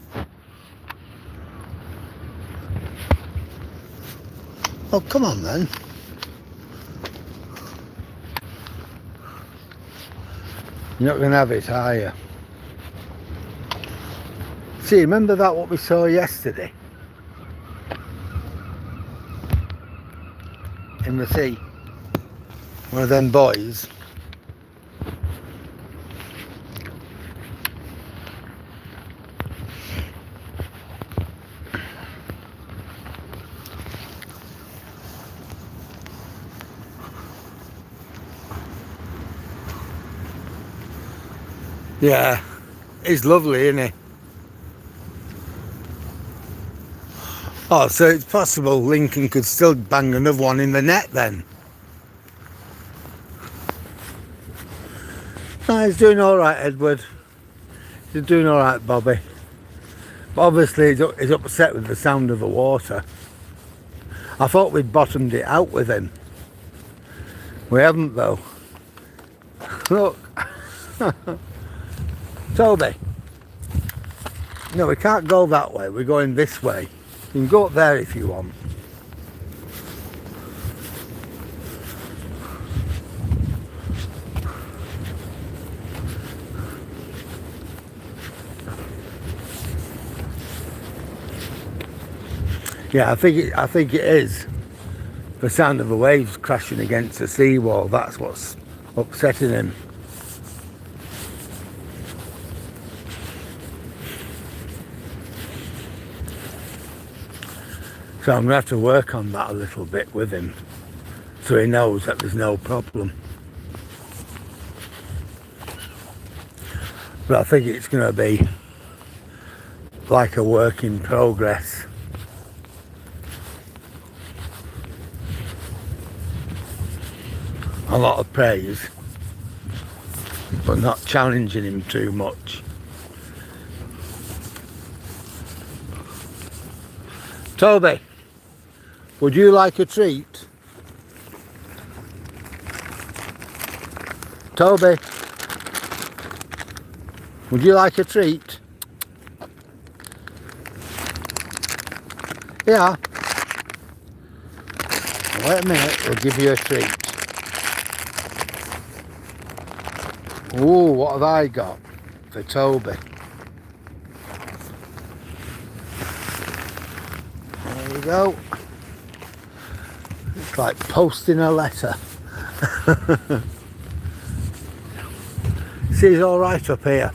S1: Oh, come on then. You're not going to have it, are you? See, remember that what we saw yesterday? In the sea. One of them boys. Yeah, he's lovely, isn't he? Oh, so it's possible Lincoln could still bang another one in the net then. No, he's doing all right, Edward. He's doing all right, Bobby. But obviously he's upset with the sound of the water. I thought we'd bottomed it out with him. We haven't though. Look. Toby. No, we can't go that way. We're going this way. You can go up there if you want. Yeah, I think it is the sound of the waves crashing against the seawall. That's what's upsetting him. So I'm going to have to work on that a little bit with him so he knows that there's no problem. But I think it's going to be like a work in progress. A lot of praise, but not challenging him too much. Toby, would you like a treat? Toby, would you like a treat? Yeah. Wait a minute, we'll give you a treat. Ooh, what have I got for Toby? There you go. It's like posting a letter. See, he's all right up here.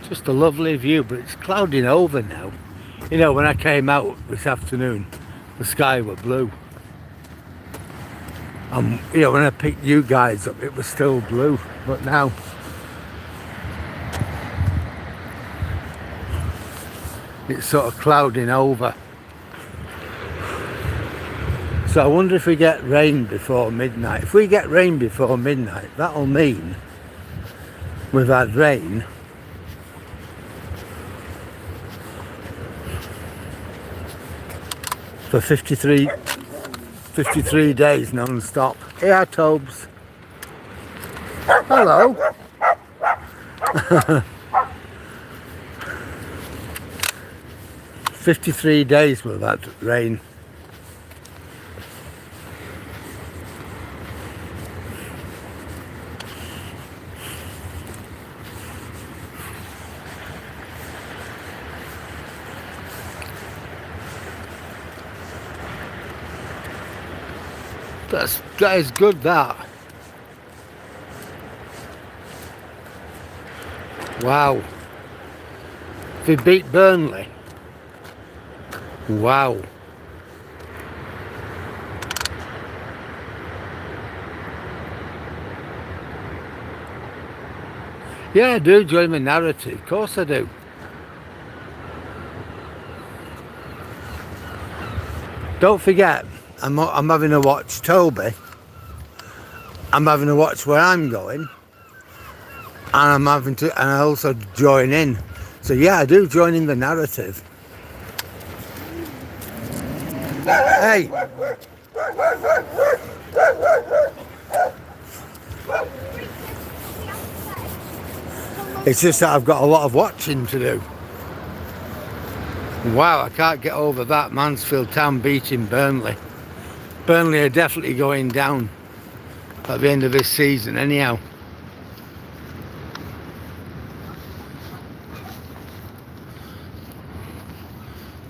S1: Just a lovely view, but it's clouding over now. You know, when I came out this afternoon, the sky were blue. You know, when I picked you guys up, it was still blue, but now it's sort of clouding over. So I wonder if we get rain before midnight. If we get rain before midnight, that'll mean we've had rain for 53 days non-stop. Here, Tobes. Hello. 53 days we've had rain. That is good, that. Wow. They beat Burnley. Wow. Yeah, I do enjoy my narrative. Of course I do. Don't forget, I'm having a watch Toby. I'm having a watch where I'm going. And and I also join in. So yeah, I do join in the narrative. Hey! It's just that I've got a lot of watching to do. Wow, I can't get over that. Mansfield Town beating Burnley. Burnley are definitely going down at the end of this season anyhow.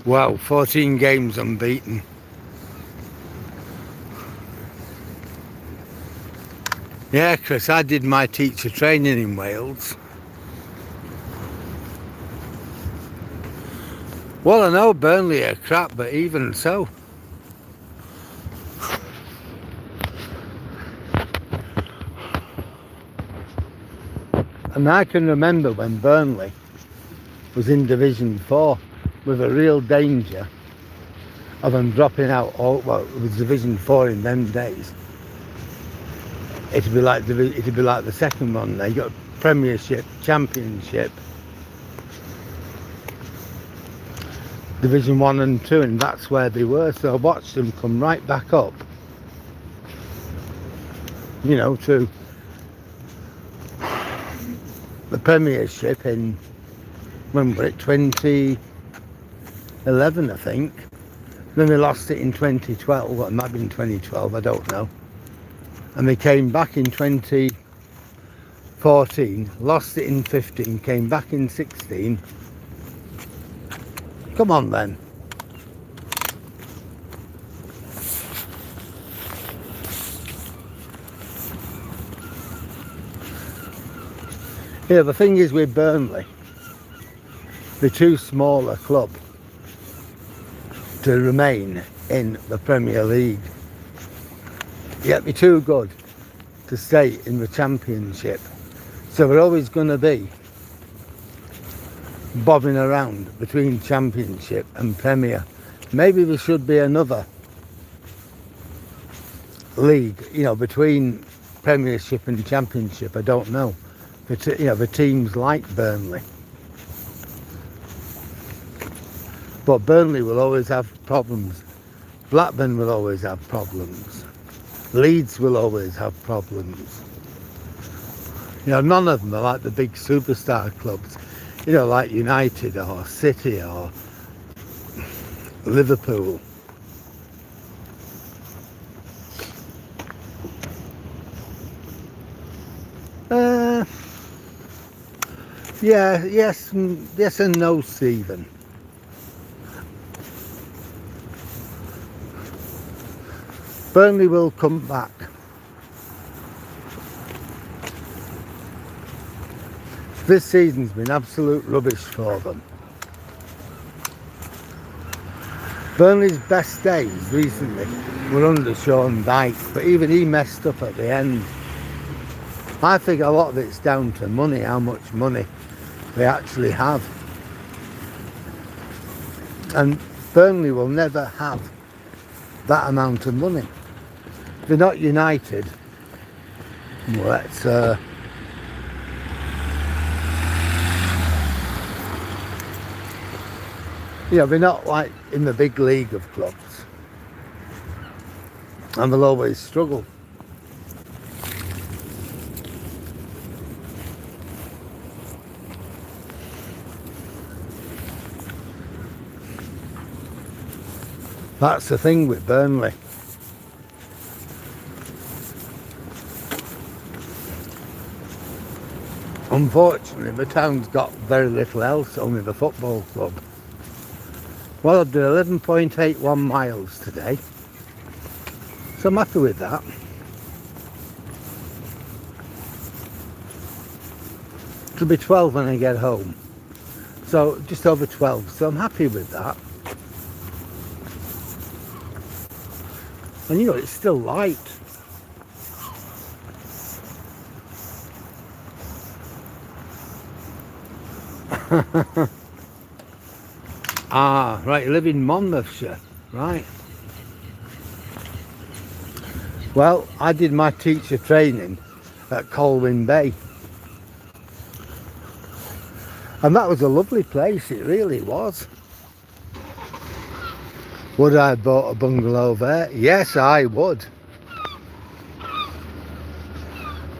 S1: Wow, 14 games unbeaten. Yeah, Chris, I did my teacher training in Wales. Well, I know Burnley are crap, but even so. And I can remember when Burnley was in Division 4 with a real danger of them dropping out. Well, it was Division 4 in them days. It'd be like the second one. They got Premiership, Championship, Division 1 and 2, and that's where they were. So I watched them come right back up, you know, to the Premiership in, when were it, 2011 I think. Then they lost it in 2012, well it might have been 2012, I don't know. And they came back in 2014, lost it in 15, came back in 16. Come on then. Yeah, the thing is with Burnley, they're too small a club to remain in the Premier League. Yet they're too good to stay in the Championship. So we're always going to be bobbing around between Championship and Premier. Maybe there should be another league, you know, between Premiership and Championship. I don't know. But you know, the teams like Burnley. But Burnley will always have problems. Blackburn will always have problems. Leeds will always have problems. You know, none of them are like the big superstar clubs. You know, like United or City or Liverpool. Yeah, yes and no, Stephen. Burnley will come back. This season's been absolute rubbish for them. Burnley's best days recently were under Sean Dyche, but even he messed up at the end. I think a lot of it's down to money, how much money they actually have. And Burnley will never have that amount of money. If they're not united, well, that's you know, they're not like in the big league of clubs, and they'll always struggle. That's the thing with Burnley. Unfortunately, the town's got very little else, only the football club. Well, I've done 11.81 miles today, so I'm happy with that. It'll be 12 when I get home, so just over 12, so I'm happy with that. And you know, it's still light. Ah, right, you live in Monmouthshire, right. Well, I did my teacher training at Colwyn Bay. And that was a lovely place, it really was. Would I have bought a bungalow there? Yes, I would.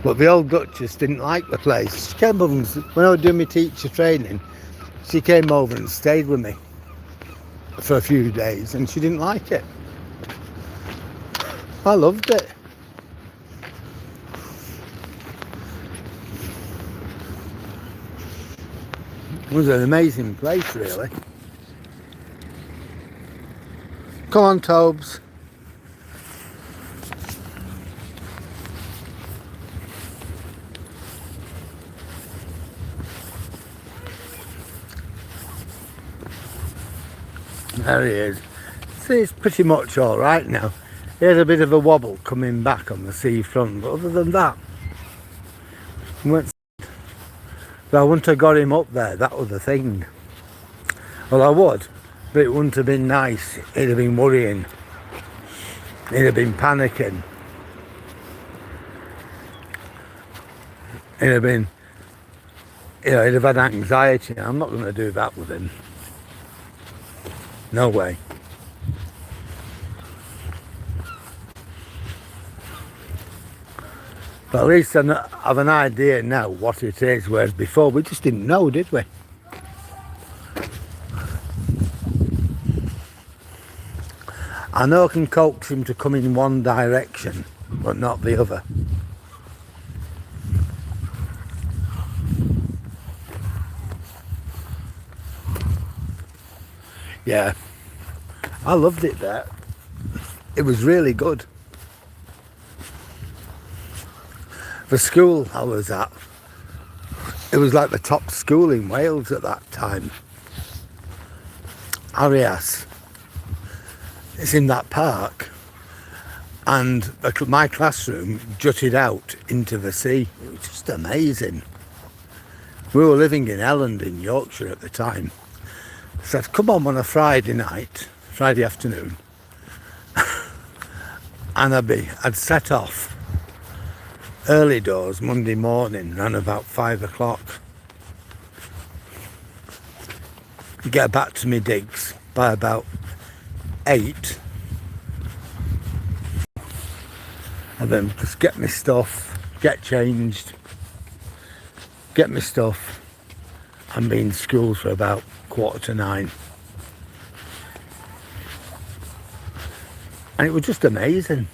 S1: But the old Duchess didn't like the place. She came over and, when I was doing my teacher training, she came over and stayed with me for a few days, and she didn't like it. I loved it. It was an amazing place, really. Come on, Tobes. There he is. See, it's pretty much all right now. He had a bit of a wobble coming back on the seafront, but other than that, but I wouldn't have got him up there, that was the thing. Well, I would, but it wouldn't have been nice. He'd have been worrying. He'd have been panicking. He'd have been, you know, he'd have had anxiety. I'm not going to do that with him. No way. But at least I have an idea now what it is, whereas before we just didn't know, did we? I know I can coax him to come in one direction, but not the other. Yeah, I loved it there. It was really good. The school I was at, it was like the top school in Wales at that time. Arias. It's in that park. And my classroom jutted out into the sea. It was just amazing. We were living in Elland in Yorkshire at the time. So I'd come home on a Friday night, Friday afternoon, and I'd set off early doors Monday morning, around about 5 o'clock. Get back to me digs by about 8, and then just get my stuff, get changed, get my stuff, and be in school for about 8:45. And it was just amazing.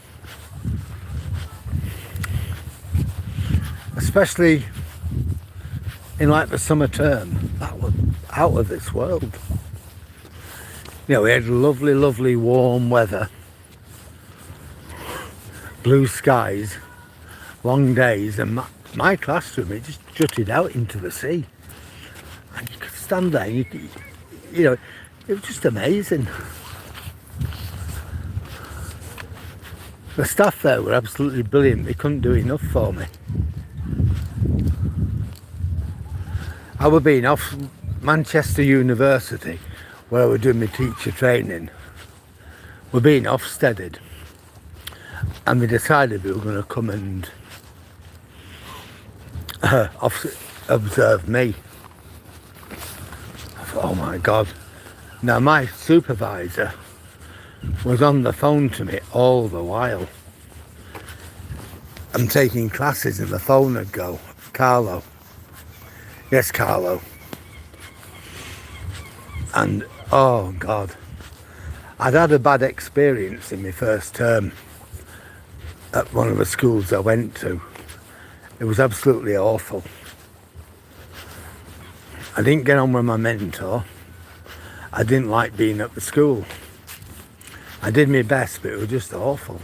S1: Especially in like the summer term, that was out of this world. You know, we had lovely, lovely warm weather, blue skies, long days, and my classroom, it just jutted out into the sea. And you could stand there, you know, it was just amazing. The staff there were absolutely brilliant. They couldn't do enough for me. I was being off Manchester University, where I was doing my teacher training, were being Ofsteded, and we decided we were going to come and observe me. I thought, oh my God. Now my supervisor was on the phone to me all the while. I'm taking classes and the phone would go, Carlo. Yes, Carlo. And oh God, I'd had a bad experience in my first term at one of the schools I went to. It was absolutely awful. I didn't get on with my mentor. I didn't like being at the school. I did my best, but it was just awful.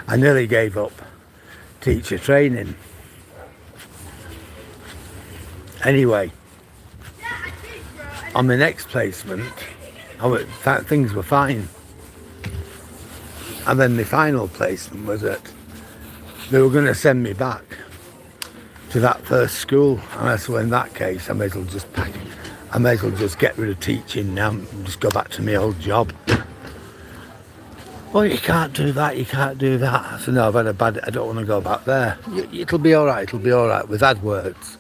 S1: I nearly gave up teacher training. Anyway, on my next placement, things were fine. And then the final placement was that they were going to send me back to that first school. And I said, well, in that case, I may as well just pack it. I may as well just get rid of teaching now and just go back to my old job. Oh, you can't do that, you can't do that. I said, no, I've had a bad, I don't want to go back there. It'll be all right, it'll be all right. We've had words.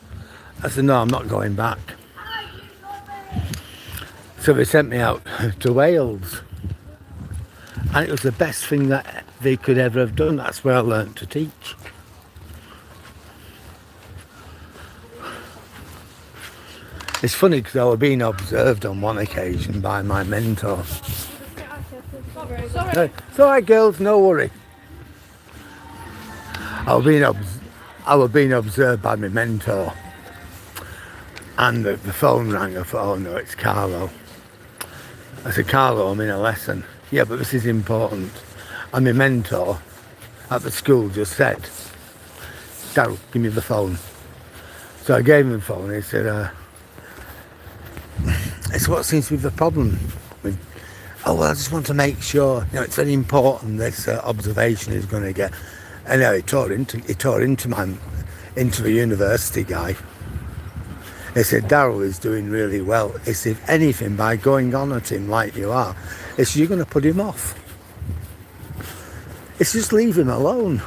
S1: I said, no, I'm not going back. So they sent me out to Wales. And it was the best thing that they could ever have done. That's where I learnt to teach. It's funny because I was being observed on one occasion by my mentor.
S2: Sorry.
S1: It's all right, girls, no worry. I was being observed by my mentor. And the phone rang. I thought, oh no, it's Carlo. I said, Carlo, I'm in a lesson. Yeah, but this is important. And my mentor at the school just said, Darryl, give me the phone. So I gave him the phone and he said, it's what seems to be the problem. Oh, well, I just want to make sure, it's very important this observation is going to get. And he tore into the university guy. He said, Darryl is doing really well. He said, if anything, by going on at him like you are, it's you're going to put him off. It's just leave him alone.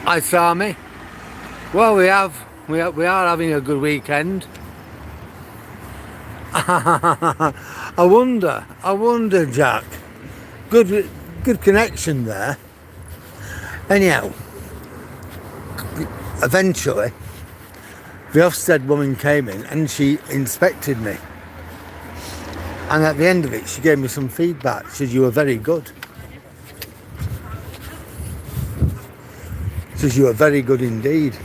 S1: Hi, Sammy. Well, we are having a good weekend. I wonder, Jack. Good connection there. Anyhow, eventually, the Ofsted woman came in and she inspected me. And at the end of it, she gave me some feedback. She said, you were very good. She said, you were very good indeed.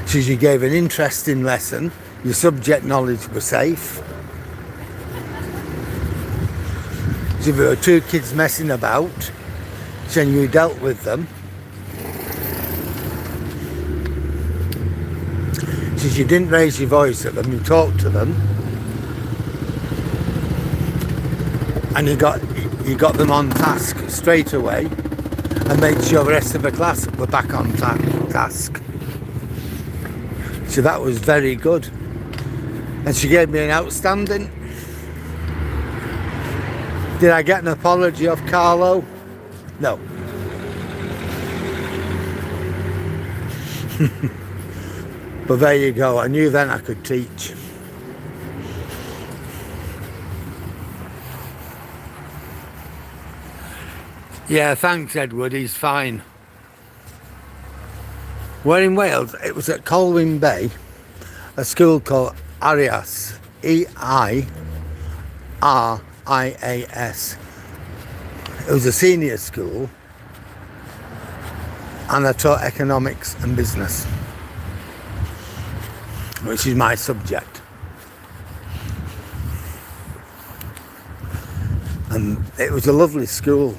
S1: She said, you gave an interesting lesson. Your subject knowledge was safe. She said, there were two kids messing about. She said, you dealt with them. She said, you didn't raise your voice at them, you talked to them. And you got them on task straight away and made sure the rest of the class were back on task. So that was very good. And she gave me an outstanding. Did I get an apology off Carlo? No. But there you go, I knew then I could teach. Yeah, thanks Edward, he's fine. We're in Wales. It was at Colwyn Bay, a school called Arias, E-I-R-I-A-S. It was a senior school, and I taught economics and business, which is my subject. And it was a lovely school.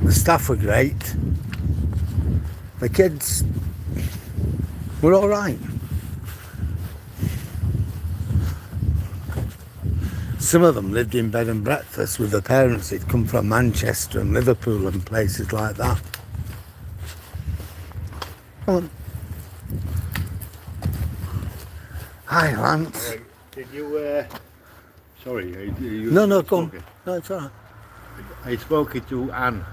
S1: The staff were great. The kids were all right. Some of them lived in bed and breakfast with their parents. They'd come from Manchester and Liverpool and places like that. Come on. Hi, Lance.
S4: Right. Did you, sorry, you
S1: No, go on.
S4: spoken?
S1: No, it's all right.
S4: I spoke to Anne.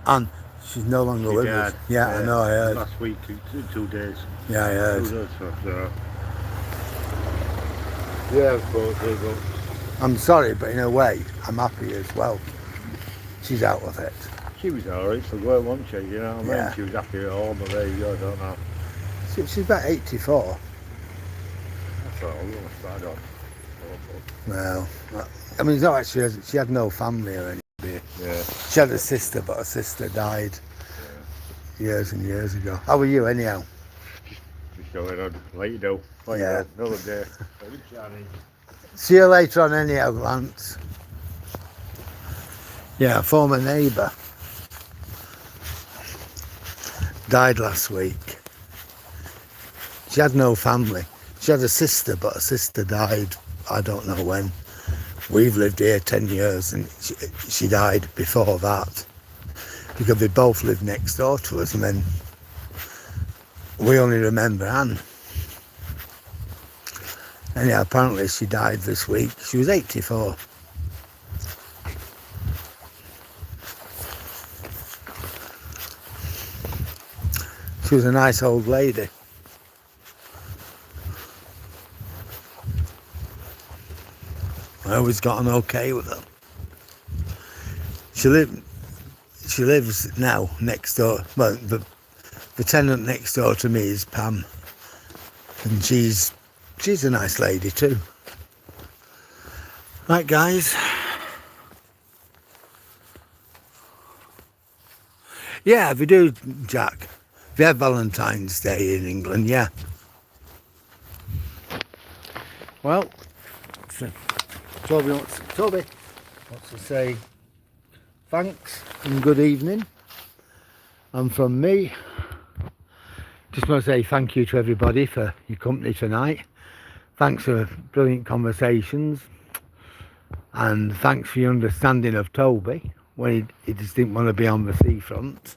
S1: Anne, she's no longer
S4: She
S1: with
S4: died,
S1: us. Yeah, I know, I heard.
S4: Last week, 2 days.
S1: Yeah, I heard.
S4: 2 days, so. Yeah, I spoke to her,
S1: I'm sorry, but in a way, I'm happy as well. She's out of it.
S4: but she was alright for good, wasn't she? You know what I mean?
S1: Yeah.
S4: She was happy at home, but there you go, I don't know.
S1: She's about 84.
S4: That's all, I don't.
S1: Well, I mean, it's not actually, she had no family or anything.
S4: Yeah.
S1: She had a sister, but her sister died years and years ago. How were you, anyhow?
S4: Just going on, like you do. Like
S1: Yeah.
S4: you do. Another day. Johnny.
S1: See you later on, anyhow, Lance. Yeah, a former neighbour died last week. She had no family. She had a sister, but her sister died, I don't know when. We've lived here 10 years and she died before that. Because they both lived next door to us, and then we only remember Anne. Anyhow, apparently she died this week. She was 84. She was a nice old lady. I always got on okay with her. She lives now next door. Well, the tenant next door to me is Pam, and she's a nice lady too. Right, guys. Yeah, we do, Jack. We have Valentine's Day in England, yeah. Well, Toby wants to say thanks and good evening. And from me, just want to say thank you to everybody for your company tonight. Thanks for brilliant conversations. And thanks for your understanding of Toby when he just didn't want to be on the seafront.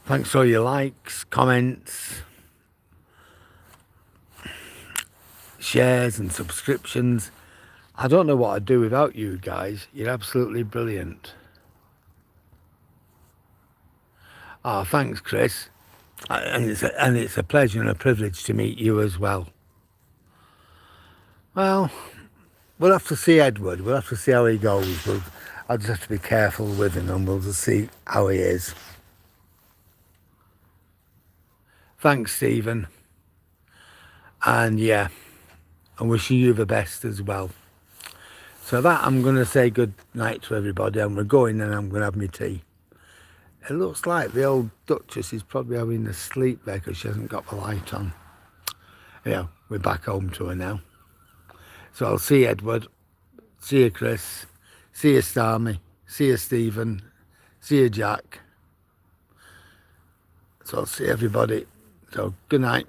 S1: Thanks for all your likes, comments, shares and subscriptions. I don't know what I'd do without you guys. You're absolutely brilliant. Oh, thanks, Chris. And it's a pleasure and a privilege to meet you as well. Well, we'll have to see Edward. We'll have to see how he goes. I'll just have to be careful with him, and we'll just see how he is. Thanks, Stephen. And yeah, I'm wishing you the best as well. So that, I'm going to say good night to everybody, and we're going and I'm going to have my tea. It looks like the old Duchess is probably having a sleep there because she hasn't got the light on. Yeah, we're back home to her now. So I'll see Edward, see you Chris, see you Starmy, see you Stephen, see you Jack. So I'll see everybody. So good night.